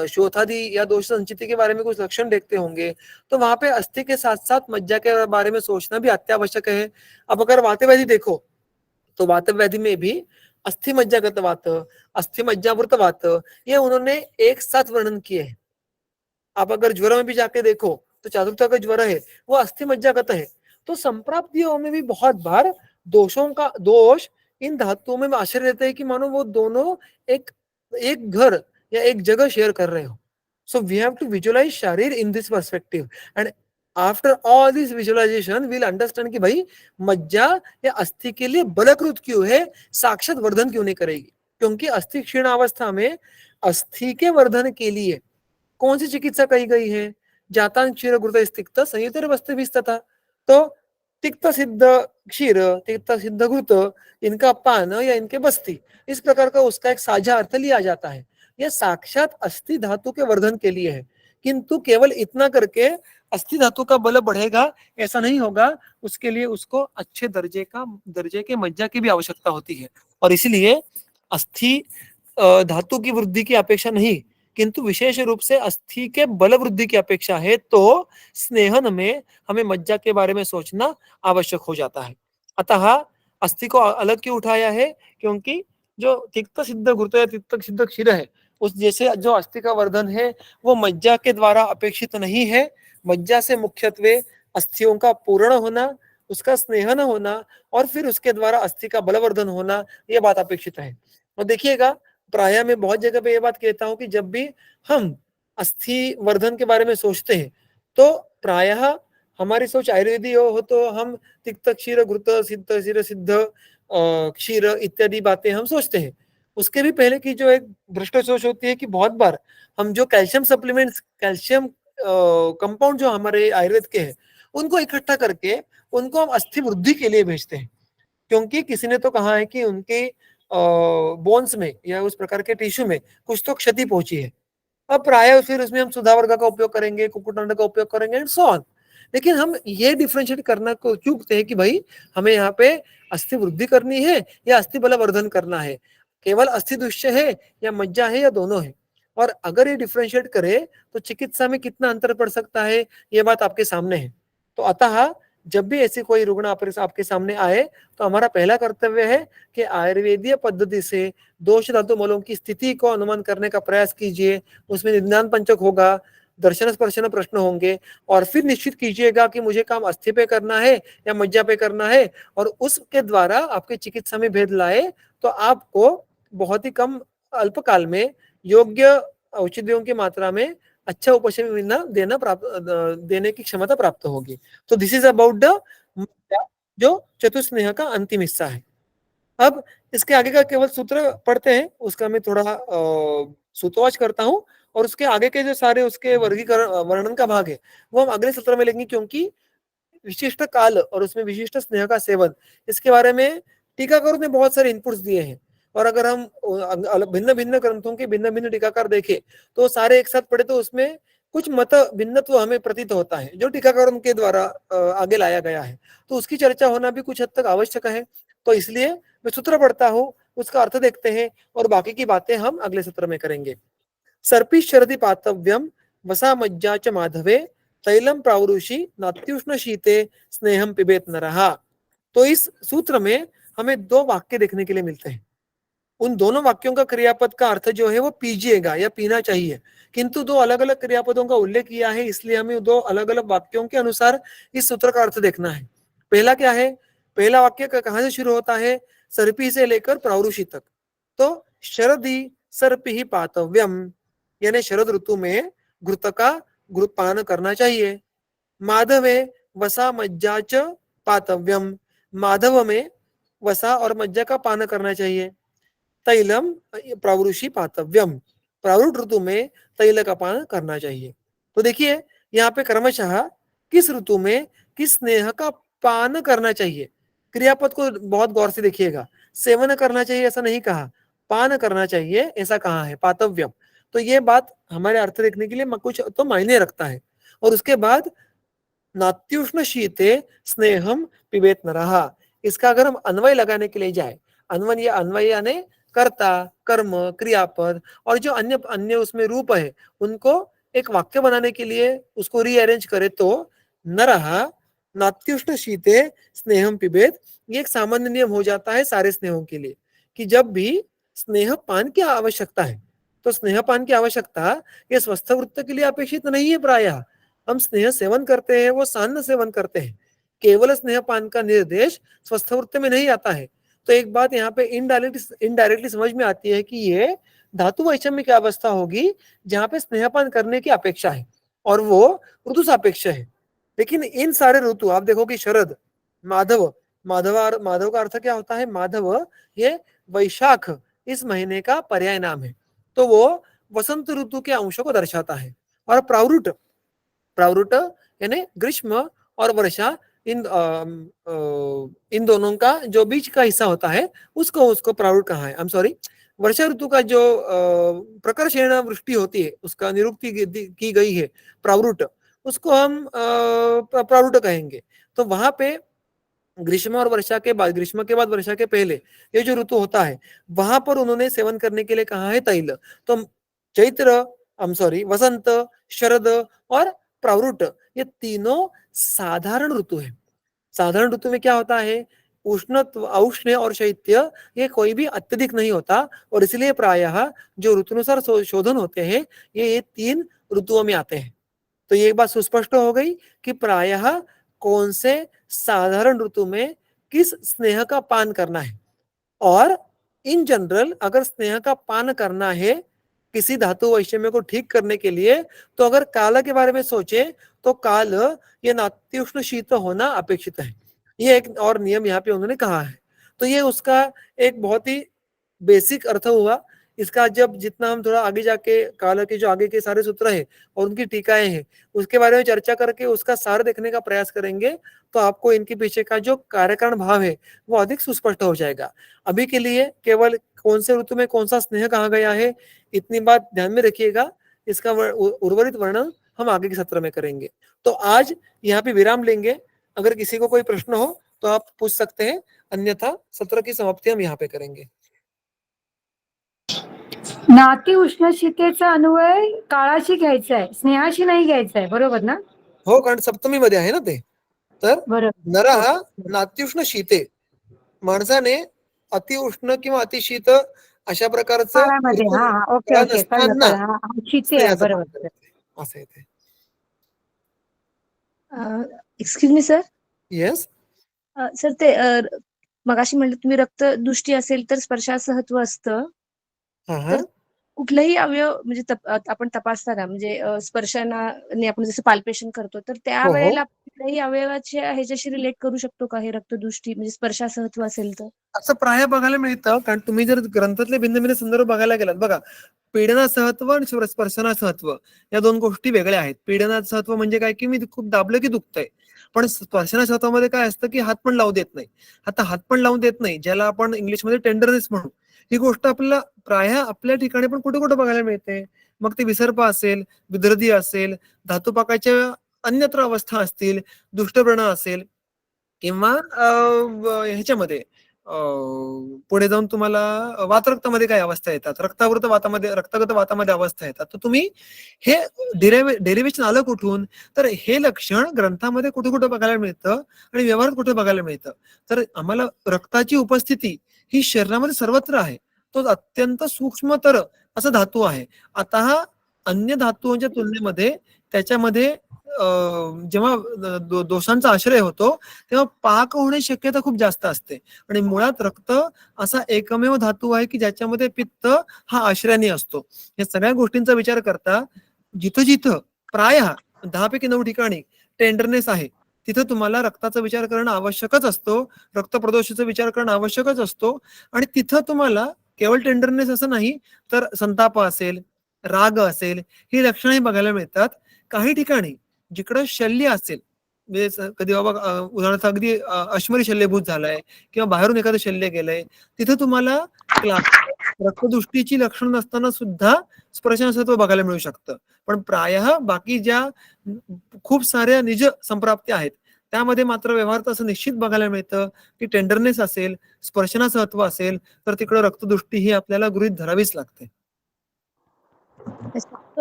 शोथादि या दोष संचिति के बारे में कुछ लक्षण देखते होंगे, तो वहां पे अस्थि के साथ साथ मज्जा के बारे में सोचना भी अत्यावश्यक है। अब अगर वातव्याधि देखो, तो वातव्याधि में भी अस्थि मज्जागत वात, अस्थि मज्जावृत वात, ये उन्होंने एक साथ वर्णन किए हैं। आप अगर ज्वर में भी जाके देखो तो चातुर्थ का ज्वर है वो अस्थि मज्जागत है। तो संप्राप्तियों में भी बहुत बार दोषों का दोष इन धातुओं में आश्चर्य रहते हैं कि मानो वो दोनों एक एक घर या एक जगह शेयर कर रहे हो। So we have to visualise sharir in this perspective, and after all this visualisation will understand कि भाई मज्जा या अस्थि के लिए बलकृत क्यों है, साक्षात वर्धन क्यों नहीं करेगी। क्योंकि अस्थि क्षीण अवस्था में अस्थि के वर्धन के लिए कौन सी चिकित्सा कही गई है, जातान क्षीर घृत तिक्त संयुत वस्तु तथा। तो तिक्त सिद्ध क्षीर, तिक्त सिद्ध घृत, इनका पान या इनके बस्ती, इस प्रकार का उसका एक साझा अर्थ लिया जाता है। यह साक्षात अस्थि धातु के वर्धन के लिए है, किंतु केवल इतना करके अस्थि धातु का बल बढ़ेगा ऐसा नहीं होगा। उसके लिए उसको अच्छे दर्जे के मज्जा की भी आवश्यकता होती है। और इसलिए अस्थि धातु की वृद्धि की अपेक्षा नहीं, किंतु विशेष रूप से अस्थि के बल वृद्धि की अपेक्षा है, तो स्नेहन में हमें मज्जा के बारे में सोचना आवश्यक हो जाता है। अतः अस्थि को अलग क्यों उठाया है, क्योंकि जो तिक्त सिद्ध घृत या तिक्त सिद्ध क्षीर है, उस जैसे जो अस्थि का वर्धन है वो मज्जा के द्वारा अपेक्षित नहीं है। मज्जा से मुख्यत्वे अस्थियों का पूर्ण होना, उसका स्नेहन होना और फिर उसके द्वारा अस्थि का बलवर्धन होना, ये बात अपेक्षित है। और देखिएगा, प्राय मैं बहुत जगह पे ये बात कहता हूँ कि जब भी हम अस्थि वर्धन के बारे में सोचते हैं तो प्रायः हमारी सोच आयुर्वेदी हो तो हम तिक्त क्षीर घृत सिद्ध सिर सिद्ध क्षीर इत्यादि बातें हम सोचते हैं। उसके भी पहले की जो एक भ्रष्ट सोच होती है कि बहुत बार हम जो कैल्शियम सप्लीमेंट्स, कैल्शियम कंपाउंड जो हमारे आयुर्वेद के हैं, उनको इकट्ठा करके उनको हम अस्थि वृद्धि के लिए भेजते हैं। क्योंकि किसी ने तो कहा है कि उनके बोन्स में या उस प्रकार के टिश्यू में कुछ तो क्षति पहुंची है। अब प्राय फिर उसमें हम सुधा वर्ग का उपयोग करेंगे, कुकुटांड का उपयोग करेंगे एंड सो ऑन। लेकिन हम ये डिफ्रेंशिएट करना को चूकते हैं कि भाई हमें यहाँ पे अस्थि वृद्धि करनी है या अस्थि बलवर्धन करना है, केवल अस्थि दुष्य है या मज्जा है या दोनों है। और अगर ये डिफ्रेंशिएट करे तो चिकित्सा में कितना अंतर पड़ सकता है, ये बात आपके सामने है। तो अतः जब भी ऐसी कोई रुग्ण आपके सामने आए तो हमारा पहला कर्तव्य है कि आयुर्वेदीय पद्धति से दोष धातु मलों की स्थिति को अनुमान करने का प्रयास कीजिए। उसमें निदान पंचक होगा, दर्शन स्पर्शन प्रश्न होंगे, और फिर निश्चित कीजिएगा कि मुझे काम अस्थि पे करना है या मज्जा पे करना है, और उसके द्वारा आपके चिकित्सा में भेद लाए तो आपको बहुत ही कम अल्पकाल में योग्य औषधियों की मात्रा में अच्छा उपशमन देने की क्षमता प्राप्त होगी। तो दिस इज अबाउट द जो चतुस्नेह का अंतिम हिस्सा है। अब इसके आगे का केवल सूत्र पढ़ते हैं, उसका मैं थोड़ा सूतोवाच करता हूँ, और उसके आगे के जो सारे उसके वर्गीकरण वर्णन का भाग है वो हम अगले सत्र में लेंगे, क्योंकि विशिष्ट काल और उसमें विशिष्ट स्नेह का सेवन, इसके बारे में टीकाकारों ने बहुत सारे इनपुट्स दिए हैं। और अगर हम भिन्न भिन्न ग्रंथों के भिन्न भिन्न टीकाकार देखें तो सारे एक साथ पढ़े तो उसमें कुछ मत भिन्नत्व हमें प्रतीत होता है जो टीकाकारों के द्वारा आगे लाया गया है, तो उसकी चर्चा होना भी कुछ हद तक आवश्यक है। तो इसलिए मैं सूत्र पढ़ता हूँ, उसका अर्थ देखते हैं, और बाकी की बातें हम अगले सत्र में करेंगे। सर्पी शरदि पातव्यम वसा मज्जा च माधवे तैलम प्रावरुषि नात्युष्ण शीते स्नेहम पिबेत नरहा। तो इस सूत्र में हमें दो वाक्य देखने के लिए मिलते हैं। उन दोनों वाक्यों का क्रियापद का अर्थ जो है वो पीजिएगा या पीना चाहिए, किंतु दो अलग अलग क्रियापदों का उल्लेख किया है, इसलिए हमें दो अलग अलग वाक्यों के अनुसार इस सूत्र का अर्थ देखना है। पहला क्या है, पहला वाक्य कहां से शुरू होता है, सर्पी से लेकर प्रावरुषि तक। तो शरदि सर्पि पातव्यम, यानी शरद ऋतु में घृत का पान करना चाहिए। माधवे वसा मज्जा च पातव्यम, माधव में वसा और मज्जा का पान करना चाहिए। तैलम प्रावरुषि पातव्यम, प्रावरुट ऋतु में तैल का पान करना चाहिए। तो देखिए यहाँ पे क्रमशः किस ऋतु में किस स्नेह का पान करना चाहिए, क्रियापद को बहुत गौर से देखिएगा। सेवन करना चाहिए ऐसा नहीं कहा, पान करना चाहिए ऐसा कहा है, पातव्यम। तो ये बात हमारे अर्थ देखने के लिए कुछ तो मायने रखता है। और उसके बाद नात्युष्ण शीते स्नेहम पिबेत नरहा, इसका अगर हम अन्वय लगाने के लिए जाए, अन्वय यानी कर्ता, कर्म, क्रियापद और जो अन्य अन्य उसमें रूप है, उनको एक वाक्य बनाने के लिए उसको रीअरेंज करे तो नरहा नात्युष्ण शीते स्नेहम पिबेत, ये एक सामान्य नियम हो जाता है सारे स्नेहों के लिए कि जब भी स्नेह पान की आवश्यकता है तो स्नेह पान की आवश्यकता ये स्वस्थ वृत्त के लिए अपेक्षित नहीं है। प्रायः हम स्नेह सेवन करते हैं वो सान्न सेवन करते हैं, केवल स्नेह पान का निर्देश स्वस्थ वृत्त में नहीं आता है। तो एक बात यहाँ पे इनडायरेक्टली समझ में आती है कि ये धातु वैषम्य की अवस्था होगी जहाँ पे स्नेहपान करने की अपेक्षा है और वो ऋतु सापेक्ष है। लेकिन इन सारे ऋतु आप देखो कि शरद, माधव, माधव का अर्थ क्या होता है, माधव ये वैशाख इस महीने का पर्याय नाम है, तो वो वसंत ऋतु के अंशों को दर्शाता है। और प्रावरुट, प्रावरुट यानी ग्रीष्म और वर्षा, इन दोनों का जो बीच का हिस्सा होता है उसको प्रावरुट कहा है। आई एम सॉरी, वर्षा ऋतु का जो प्रकर्षण वृष्टि होती है उसका निरुक्ति की गई है प्रावरुट, उसको हम प्रावरुट कहेंगे। तो वहां पे ग्रीष्म और वर्षा के बाद, ग्रीष्म के बाद वर्षा के पहले ये जो ऋतु होता है वहां पर उन्होंने सेवन करने के लिए कहा है तैल। तो चैत्र, आई एम सॉरी, वसंत, शरद और प्रावरुट, ये तीनों साधारण ऋतु है। साधारण ऋतु में क्या होता है, औष्ण्य और शैत्य ये कोई भी अत्यधिक नहीं होता, और इसलिए प्रायः जो ऋतुनुसार शोधन होते हैं ये तीन ऋतुओं में आते हैं। तो ये एक बात सुस्पष्ट हो गई कि प्रायः कौन से साधारण ऋतु में किस स्नेह का पान करना है। और इन जनरल अगर स्नेह का पान करना है किसी धातु वैषम्य को ठीक करने के लिए, तो अगर काल के बारे में सोचे तो काल ये नात्युष्ण शीत होना अपेक्षित है, ये एक और नियम यहाँ पे उन्होंने कहा है। तो ये उसका एक बहुत ही बेसिक अर्थ हुआ। इसका जब जितना हम थोड़ा आगे जाके काल के जो आगे के सारे सूत्र हैं और उनकी टीकाएं हैं उसके बारे में चर्चा करके उसका सार देखने का प्रयास करेंगे तो आपको इनके पीछे का जो कार्यकारण भाव है वो अधिक सुस्पष्ट हो जाएगा। अभी के लिए केवल कौन से ऋतु में कौन सा स्नेह कहा गया है इतनी बात ध्यान में रखिएगा, इसका उर्वरित वर्णन हम आगे के सत्र में करेंगे। तो आज यहाँ पे विराम लेंगे, अगर किसी को कोई प्रश्न हो तो आप पूछ सकते हैं, अन्यथा सत्र की समाप्ति हम यहाँ पे करेंगे। नाती उष्णशीतेचा अन्वय काळाशी घ्यायचा आहे, स्नेहाशी नाही घ्यायचा आहे, बरोबर ना? हो, कारण सप्तमी मध्ये आहे ना ते। तर बरोबर. नरः नात्युष्ण शीते, माणसाने अतिउष्ण किंवा अतिशीत अशा प्रकारचं काळामध्ये, हा हा, ओके काळ ओके, कळलं नसताना कळलं, हा शीते आहे, स्नेहाचं पान बरोबर. करायचंय असं येते। Excuse me sir, yes, sir ते मगाशी म्हणलं तुम्ही रक्त दृष्टी असेल तर स्पर्शासहत्व असतं, हा हा, तर कुठलाही अवयव म्हणजे आपण तपासताना म्हणजे स्पर्शाने आपण जसं पाल्पेशन करतो तर त्या हो हो, वेळेला कुठल्याही अवयवाच्या ह्याच्याशी रिलेट करू शकतो का हे रक्तदृष्टी, म्हणजे स्पर्शासहत्व असेल तर? असं प्राय बघायला मिळतं, कारण तुम्ही जर ग्रंथातले भिन्न भिन्न संदर्भ बघायला गेलात बघा, पीडनासहत्व आणि स्पर्शनासहत्व या दोन गोष्टी वेगळ्या आहेत. पीडनासहत्व म्हणजे काय, की मी खूप दाबलं की दुखतंय, पण स्पर्शनासहत्वामध्ये काय असतं की हात पण लावू देत नाही. आता हात पण लावून देत नाही, ज्याला आपण इंग्लिशमध्ये टेंडरनेस म्हणू, ही गोष्ट आपल्याला प्राय आपल्या ठिकाणी पण कुठे कुठे बघायला मिळते. मग ते विसर्प असेल, विदर्दी असेल, धातुपाकाच्या अन्यत्र अवस्था असतील, दुष्टव्रण असेल, किंवा ह्याच्यामध्ये पुढे जाऊन तुम्हाला वातरक्तामध्ये काय अवस्था येतात, रक्तगत वातामध्ये अवस्था येतात. तर तुम्ही हे डेरिव्हेशन आलं कुठून, तर हे लक्षण ग्रंथामध्ये कुठे कुठे बघायला मिळतं आणि व्यवहारात कुठे बघायला मिळतं. तर आम्हाला रक्ताची उपस्थिती ही शरीरामध्ये सर्वत्र आहे. तो अत्यंत सूक्ष्मतर असा धातू आहे. आता हा अन्य धातूंच्या तुलनेमध्ये त्याच्यामध्ये जेव्हा दोषांचा आश्रय होतो तेव्हा पाक होण्याची शक्यता खूप जास्त असते. आणि मुळात रक्त असा एकमेव धातू आहे की ज्याच्यामध्ये पित्त हा आश्रयाने असतो. या सगळ्या गोष्टींचा विचार करता जिथं जिथं प्राय 10 पैकी 9 ठिकाणी टेंडरनेस आहे, तिथं तुम्हाला रक्ताचा विचार करणं आवश्यकच असतो, रक्त प्रदोषाचा विचार करणं आवश्यकच असतो. आणि तिथं तुम्हाला केवळ टेंडरनेस असं नाही, तर संताप असेल, राग असेल, ही लक्षणंही बघायला मिळतात. काही ठिकाणी जिकडं शल्य असेल, म्हणजे कधी बाबा उदाहरणार्थ अगदी अश्मरी शल्यभूत झालाय किंवा बाहेरून एखादं शल्य गेलंय, तिथं तुम्हाला रक्तदृष्टीची लक्षणं नसताना सुद्धा स्पर्शनसत्व बघायला मिळू शकतं. पण प्रायः बाकी ज्या खूप साऱ्या निज संप्राप्ती आहेत त्यामध्ये मात्र व्यवहारात असं निश्चित बघायला मिळतं की टेंडरनेस असेल, स्पर्शनासहत्व असेल, तर तिकडं रक्तदृष्टी ही आपल्याला गृहीत धरावीच लागते.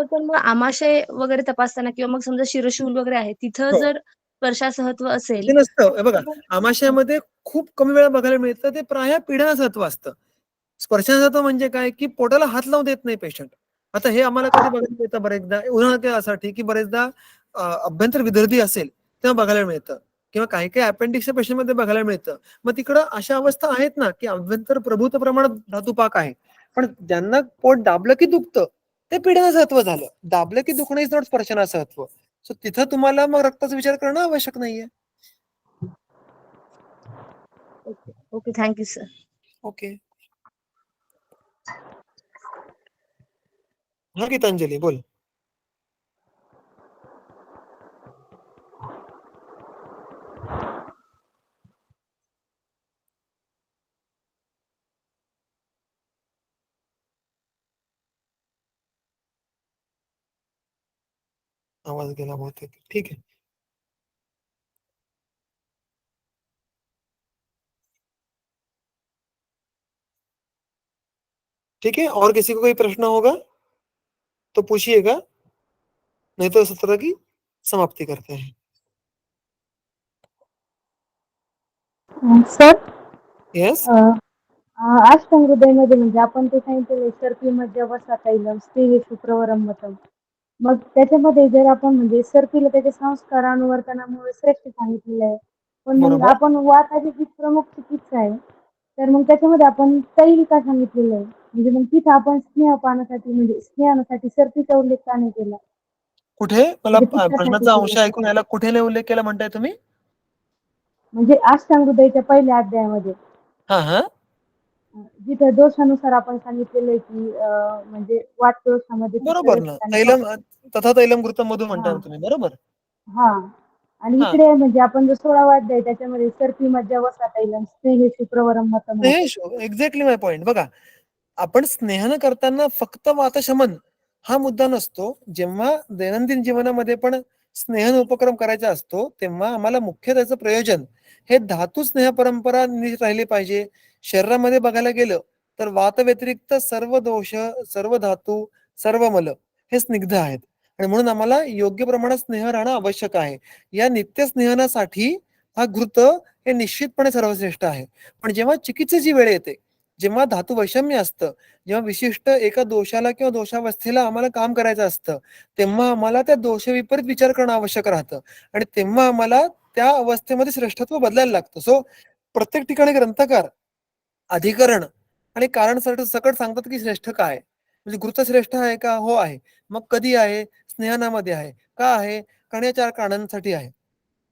तर मग आमाशय वगैरे तपासताना किंवा मग समजा शिरशूल वगैरे आहे तिथं हो. जर स्पर्शासहत्व असेल ते नसतं. हे बघा, तर आमाशयामध्ये खूप कमी वेळा बघायला मिळतं, ते प्राय पीडनासत्व असतं. स्पर्शनासत्व म्हणजे काय, की पोटाला हात लावून देत नाही पेशंट. आता हे आम्हाला कधी बघायला मिळतं बरेचदा, उदाहरणार्थ यासाठी की बरेचदा अभ्यंतर विदर्दी असेल तेव्हा बघायला मिळतं, किंवा काही काही अपेंडिक्सच्या पेशंटमध्ये बघायला मिळतं. मग तिकडं अशा अवस्था आहेत ना, की अभ्यंतर प्रभूत प्रमाणात धातुपाक आहे, पण ज्यांना पोट दाबलं की दुखतं, ते पीडनासहत्व झालं. दाबलं की दुखणं इज नॉट स्पर्शनासहत्व. सो तिथं तुम्हाला मग रक्ताचा विचार करणं आवश्यक नाहीये. Okay okay, thank you sir. Okay. हा गीतांजली बोल. आवाज गेला बहुतेक. ठीक है. ठीक है, और किसी को कोई प्रश्न होगा तो पूछिएगा, नहीं तो सत्र की समाप्ति करते हैं. Sir, yes. अष्टहृदयमध्ये म्हणजे आपण ते सांगितलेलं सर्पी मध्य वसा तैलम स्त्रीहे शुक्रवरम मतम. मग त्याच्यामध्ये जर आपण म्हणजे सर्पीला त्याच्या संस्कार अनुवर्तनामुळे श्रेष्ठ सांगितलेलं आहे, पण मग बरोबर. आपण वाताची जी प्रमुख चिकित्सा आहे, तर मग त्याच्यामध्ये आपण तैल का सांगितलेलं आहे? म्हणजे मग तिथं आपण स्नेहपानासाठी म्हणजे स्नेहासाठी सर्पीचा उल्लेख का नाही केला? कुठे मला म्हणजे पित्तासाठी प्रश्नाचा अंश केला. ऐकून यायला, कुठे नाही उल्लेख केला म्हणताय तुम्ही? म्हणजे अष्टांगहृदयच्या पहिल्या अध्यायामध्ये हा हा, जिथं दोषानुसार आपण सांगितलेलं आहे की म्हणजे वातदोषामध्ये बरोबर ना. पित्तरक्त आणि तैलम तथा तैलम घृतम मधून म्हणताय हा ना तुम्ही, बरोबर. हा. आणि हा, इकडे म्हणजे आपण जो 16वा अध्याय त्याच्यामध्ये सर्पी मध्य वसा तैलम स्नेहे शुक्रवरम मतम आहे. Exactly my point. बघा, आपण स्नेहानं करताना फक्त वातशमन हा मुद्दा नसतो. जेव्हा दैनंदिन जीवनामध्ये पण स्नेहन उपक्रम करायचा असतो, तेव्हा आम्हाला मुख्य त्याचं प्रयोजन हे धातू स्नेह परंपरा नीट राहिली पाहिजे. शरीरामध्ये बघायला गेलं तर वात व्यतिरिक्त सर्व दोष, सर्व धातू, सर्व मल हे स्निग्ध आहेत, आणि म्हणून आम्हाला योग्य प्रमाणात स्नेह राहणं आवश्यक आहे. या नित्य स्नेहनासाठी हा घृत हे निश्चितपणे सर्वश्रेष्ठ आहे. पण जेव्हा चिकित्सेची वेळ येते, जेव्हा धातू वैषम्य असतं, जेव्हा विशिष्ट एका दोषाला किंवा दोषावस्थेला आम्हाला काम करायचं असतं, तेव्हा आम्हाला त्या दोषविपरीत विचार करणं आवश्यक राहतं, आणि तेव्हा आम्हाला त्या अवस्थेमध्ये श्रेष्ठत्व बदलायला लागतं. सो प्रत्येक ठिकाणी ग्रंथकार अधिकरण आणि कारण सकट सांगतात की श्रेष्ठ काय, म्हणजे घृत श्रेष्ठ आहे का? हो आहे. मग कधी आहे? स्नेहनामध्ये आहे. का आहे? कारण या 4 कारणांसाठी आहे.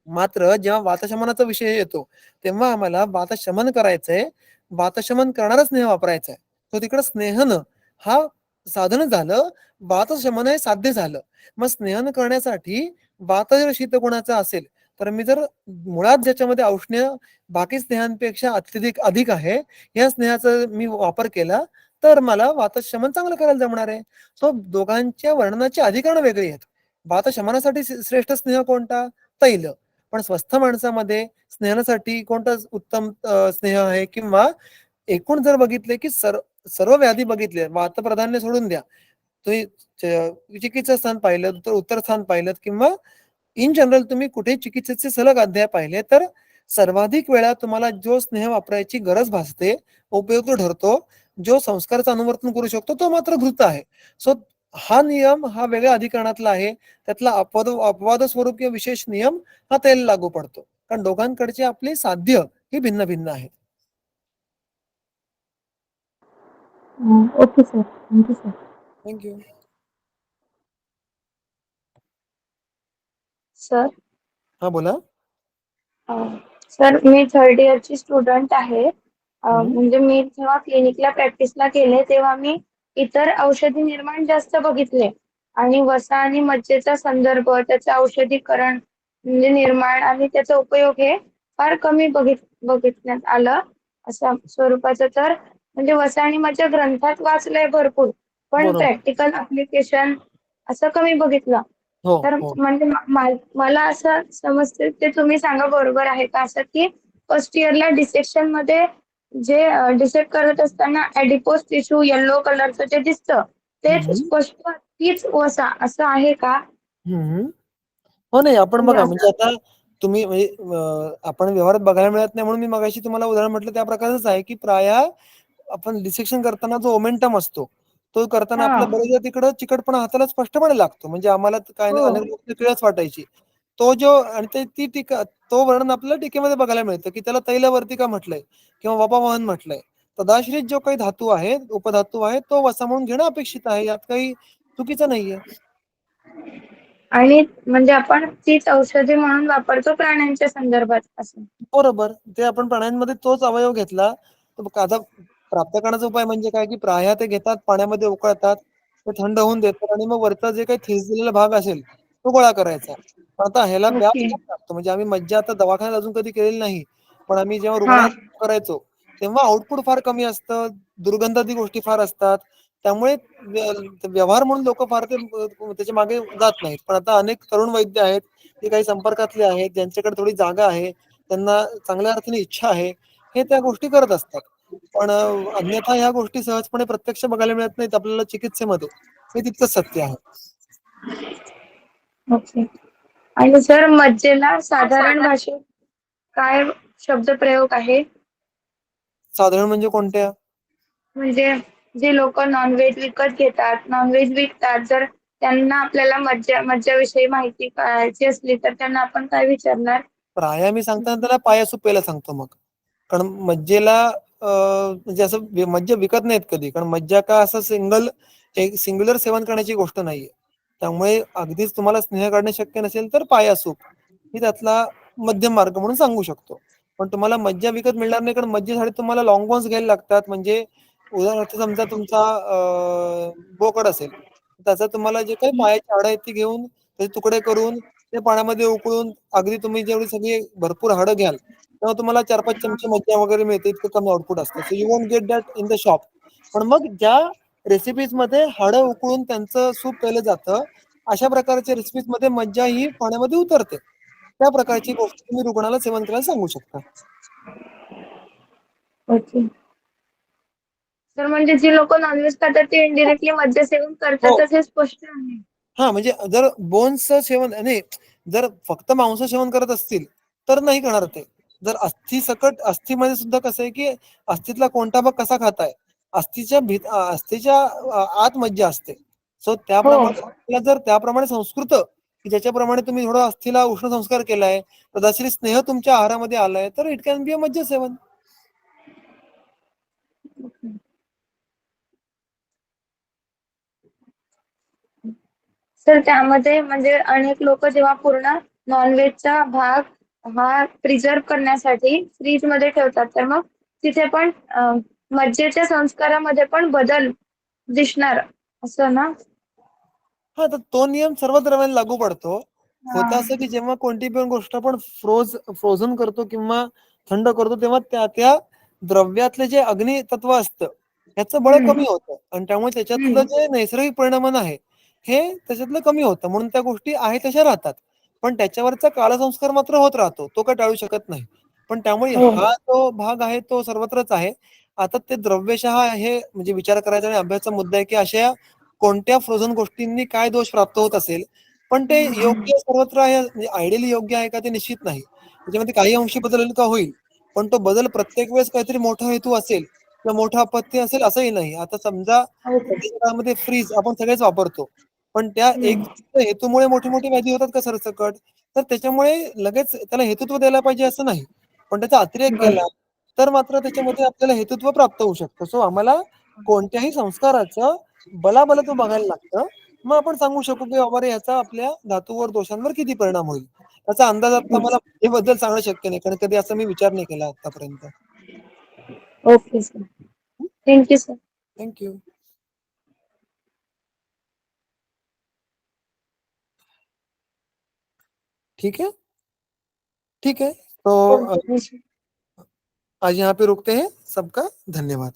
मात्र जेव्हा वातशमनाचा विषय येतो तेव्हा आम्हाला वातशमन करायचंय, वातशमन करणारा स्नेह वापरायचा आहे. तो तिकडं स्नेहन हा साधन झालं, वातशमन हे साध्य झालं. मग स्नेहन करण्यासाठी वात जर शीतगुणाचा असेल, तर मी जर मुळात ज्याच्यामध्ये औष्ण्य बाकी स्नेहांपेक्षा अत्यधिक अधिक आहे, या स्नेहाचा मी वापर केला, तर मला वातशमन चांगलं करायला जमणार आहे. सो दोघांच्या वर्णनाची अधिकरणं वेगळी आहेत. वातशमनासाठी श्रेष्ठ स्नेह कोणता? तैल. पण स्वस्थ माणसामध्ये स्नेहासाठी कोणता उत्तम स्नेह आहे किंवा एकूण जर बघितले की सर्व व्याधी बघितले वातप्रधान्य सोडून द्या. तुम्ही चिकित्सा स्थान पाहिलं तर उत्तर स्थान पाहिलं किंवा इन जनरल तुम्ही कुठे चिकित्सेचे सलग अध्याय पाहिले तर सर्वाधिक वेळा तुम्हाला जो स्नेह वापरायची गरज भासते, उपयुक्त ठरतो, जो संस्काराचं अनुवर्तन करू शकतो तो मात्र घृत आहे. सो हा नियम हा वेगळ्या अधिकरणातला आहे. त्यातला अपवाद स्वरूप किंवा विशेष नियम हा त्याला लागू पडतो. कारण दोघांकडचे आपले साध्य ही भिन्न भिन्न आहेत. Okay sir, thank you sir. Thank you. Sir हा बोला. सर मी थर्ड इयरची स्टुडंट आहे. हम्म. म्हणजे मी जेव्हा क्लिनिकला प्रॅक्टिसला गेले तेव्हा मी इतर औषधी निर्माण जास्त बघितले आणि वसा आणि मज्जेचा संदर्भ, त्याचं औषधीकरण म्हणजे निर्माण आणि त्याचा उपयोग हे फार कमी बघितण्यात आलं अशा स्वरूपाचं. तर म्हणजे वसा आणि मज्जा ग्रंथात वाचलंय भरपूर, पण बरोबर. प्रॅक्टिकल ऍप्लिकेशन असं कमी बघितलं. हो तर हो. म्हणजे मला असं समजते, ते तुम्ही सांगा बरोबर आहे का असं, की फर्स्ट इयरला डिसेक्शन मध्ये जे डिसेक्ट करत असताना ऍडिपोस टिश्यू येलो कलरचं जे दिसतं तेच हम्म. स्पष्ट तीच वसा असं आहे का? हम्म. हो नाही, आपण म्हणजे बघा म्हणजे असं आता तुम्ही म्हणजे आपण व्यवहारात बघायला मिळत नाही म्हणून मी मगाशी तुम्हाला उदाहरण म्हटलं त्या प्रकारच आहे की प्राय आपण डिसेक्शन करताना जो ओमेंटम असतो तो करताना हा. आपल्या बरोबर तिकडं चिकटपणा हाताला स्पष्टपणे लागतो. म्हणजे आम्हाला काय हो. अनेक गोष्टी किळस वाटायची. तो जो आणि ती टीका तो वर्णन आपल्याला टीकेमध्ये बघायला मिळतं की त्याला तैलवर्ती का म्हटलंय किंवा वापावहन म्हटलंय. तदाश्रित जो काही धातू आहे, उपधातू आहे, तो वसा म्हणून घेणं अपेक्षित आहे. यात काही चुकीचं नाहीये. आणि म्हणजे आपण तीच औषधी म्हणून वापरतो प्राण्यांच्या संदर्भात असं. बरोबर. ते आपण प्राण्यांमध्ये तोच अवयव घेतला. तर आता प्राप्त करण्याचा उपाय म्हणजे काय, की प्राया ते घेतात, पाण्यामध्ये उकळतात, ते थंड होऊन देतात आणि मग वरचा जे काही थिजलेला भाग असेल, तो गोळा करायचा. पण आता ह्याला व्याप ओके. खूप लागतो. म्हणजे आम्ही मज्जा आता दवाखान्यात अजून कधी केलेली नाही. पण आम्ही जेव्हा हा. रुग्णात करायचो, तेव्हा आउटपुट फार कमी असतं, दुर्गंधादी गोष्टी फार असतात. त्यामुळे व्यवहार म्हणून लोकं फार ते त्याच्या मागे जात नाहीत. पण आता अनेक तरुण वैद्य आहेत, ते काही संपर्कातले आहेत, ज्यांच्याकडे थोडी जागा आहे, त्यांना चांगल्या अर्थाने इच्छा आहे, हे त्या गोष्टी करत असतात. पण अन्यथा ह्या गोष्टी सहजपणे प्रत्यक्ष बघायला मिळत नाहीत आपल्याला चिकित्सेमध्ये. हे तितकंच सत्य आहे. ओके. आणि सर मज्जेला साधारण भाषेत काय शब्दप्रयोग आहे? साधारण म्हणजे कोणत्या? म्हणजे जे लोक नॉनव्हेज विकत घेतात, नॉनव्हेज विकतात, जर त्यांना आपल्याला मज्जाविषयी माहिती कळायची असली तर त्यांना आपण काय विचारणार? प्राय मी सांगताना त्याला पायासूप प्यायला सांगतो मग. कारण मज्जेला म्हणजे असं मज्जा विकत नाहीत कधी. कारण मज्जा का असं सिंग्युलर सेवन करण्याची गोष्ट नाहीये. त्यामुळे अगदीच तुम्हाला स्नेह काढणे शक्य नसेल तर पायासूप ही त्यातला मध्यम मार्ग म्हणून सांगू शकतो. पण तुम्हाला मज्जा विकत मिळणार नाही कारण मज्जेसाठी तुम्हाला लॉंग बॉन्स घ्यायला लागतात. म्हणजे उदाहरणार्थ समजा तुमचा बोकड असेल, त्याचा तुम्हाला जे काही पायाची हाडं आहेत ती घेऊन त्याचे तुकडे करून ते पाण्यामध्ये उकळून अगदी तुम्ही जेवढी सगळी भरपूर हाडं घ्याल, तेव्हा तुम्हाला 4-5 चमचे मज्जा वगैरे मिळते. इतकं कमी आउटपुट असतं. So you won't get that in the shop. पण मग ज्या रेसिपीजमध्ये हाडं उकळून त्यांचं सूप केलं जातं, अशा प्रकारच्या रेसिपीजमध्ये मज्जा ही पाण्यामध्ये उतरते. त्या प्रकारची गोष्ट तुम्ही रुग्णाला सेवन करायला सांगू शकता. ओके. तर म्हणजे जी लोक नॉनव्हेज खातात ते इनडिरेक्टली मद्य सेवन हो. करतातच हे स्पष्ट आहे. हां, म्हणजे जर बोन्सचं सेवन नाही, जर फक्त मांस सेवन करत असतील, तर नाही करणार ते. जर अस्थिसकट अस्थिमध्ये सुद्धा कसं आहे, की अस्थितला कोणता भाग कसा खाताय? अस्थीच्या आत मज्जा असते. सो हो. त्याप्रमाणे आपल्याला जर त्याप्रमाणे संस्कृत, की ज्याच्याप्रमाणे तुम्ही थोडा अस्थीला उष्ण संस्कार केलाय, कदाचित स्नेह तुमच्या आहारामध्ये आलाय, तर इट कॅन बी अ मज्जा सेवन. तर त्यामध्ये म्हणजे अनेक लोक जेव्हा पूर्ण नॉनव्हेजचा भाग हा प्रिझर्व करण्यासाठी फ्रीजमध्ये ठेवतात. तर मग तिथे पण मज्जेच्या संस्कारामध्ये पण बदल दिसणार असं ना? हा, तर तो नियम सर्व द्रव्यांना लागू पडतो. हा. होतं असं की जेव्हा कोणती पण गोष्ट आपण फ्रोझन करतो किंवा थंड करतो, तेव्हा त्या द्रव्यातले जे अग्नी तत्व असतं त्याचं बळ हम्म. कमी होतं आणि त्यामुळे त्याच्यातलं हम्म. जे नैसर्गिक परिणामन आहे हे त्याच्यातलं कमी होतं, म्हणून त्या गोष्टी आहे तशा राहतात. पण त्याच्यावरचा काळसंस्कार मात्र होत राहतो, तो काय टाळू शकत नाही. पण त्यामुळे हो. हा जो भाग आहे तो सर्वत्रच आहे. आता ते द्रव्यशः हे म्हणजे विचार करायचा आणि अभ्यासाचा मुद्दा आहे की अशा कोणत्या फ्रोझन गोष्टींनी काय दोष प्राप्त होत असेल, पण ते योग्य सर्वत्र आहे म्हणजे आयडियली योग्य आहे का ते निश्चित नाही. त्याच्यामध्ये काही अंशी बदल का होईल, पण तो बदल प्रत्येक वेळेस काहीतरी मोठा हेतू असेल किंवा मोठं अपत्य असेल असंही नाही. आता समजा ओके. सध्याच्या काळामध्ये फ्रीज आपण सगळेच वापरतो, पण त्या एक हेतूमुळे मोठी-मोठी व्याधी होतात का सरसकट? तर त्याच्यामुळे लगेच त्याला हेतुत्व द्यायला पाहिजे असं नाही. पण त्याचा अतिरेक बरं. केला, तर मात्र त्याच्यामध्ये आपल्याला हेतुत्व प्राप्त होऊ शकतं. सो आम्हाला कोणत्याही संस्काराचं बलाबल तो बघायला लागतं. मग आपण सांगू शकू की बाबा रे ह्याचा आपल्या धातूवर, दोषांवर किती परिणाम होईल. याचा अंदाज आता मला हे बद्दल सांगणं शक्य नाही, कारण कधी असा मी विचार नाही केला आतापर्यंत. Okay sir. Thank you sir. Thank you. ठीक है? ठीक है. तो ओके. आज यहाँ पे रुकते हैं. सबका धन्यवाद.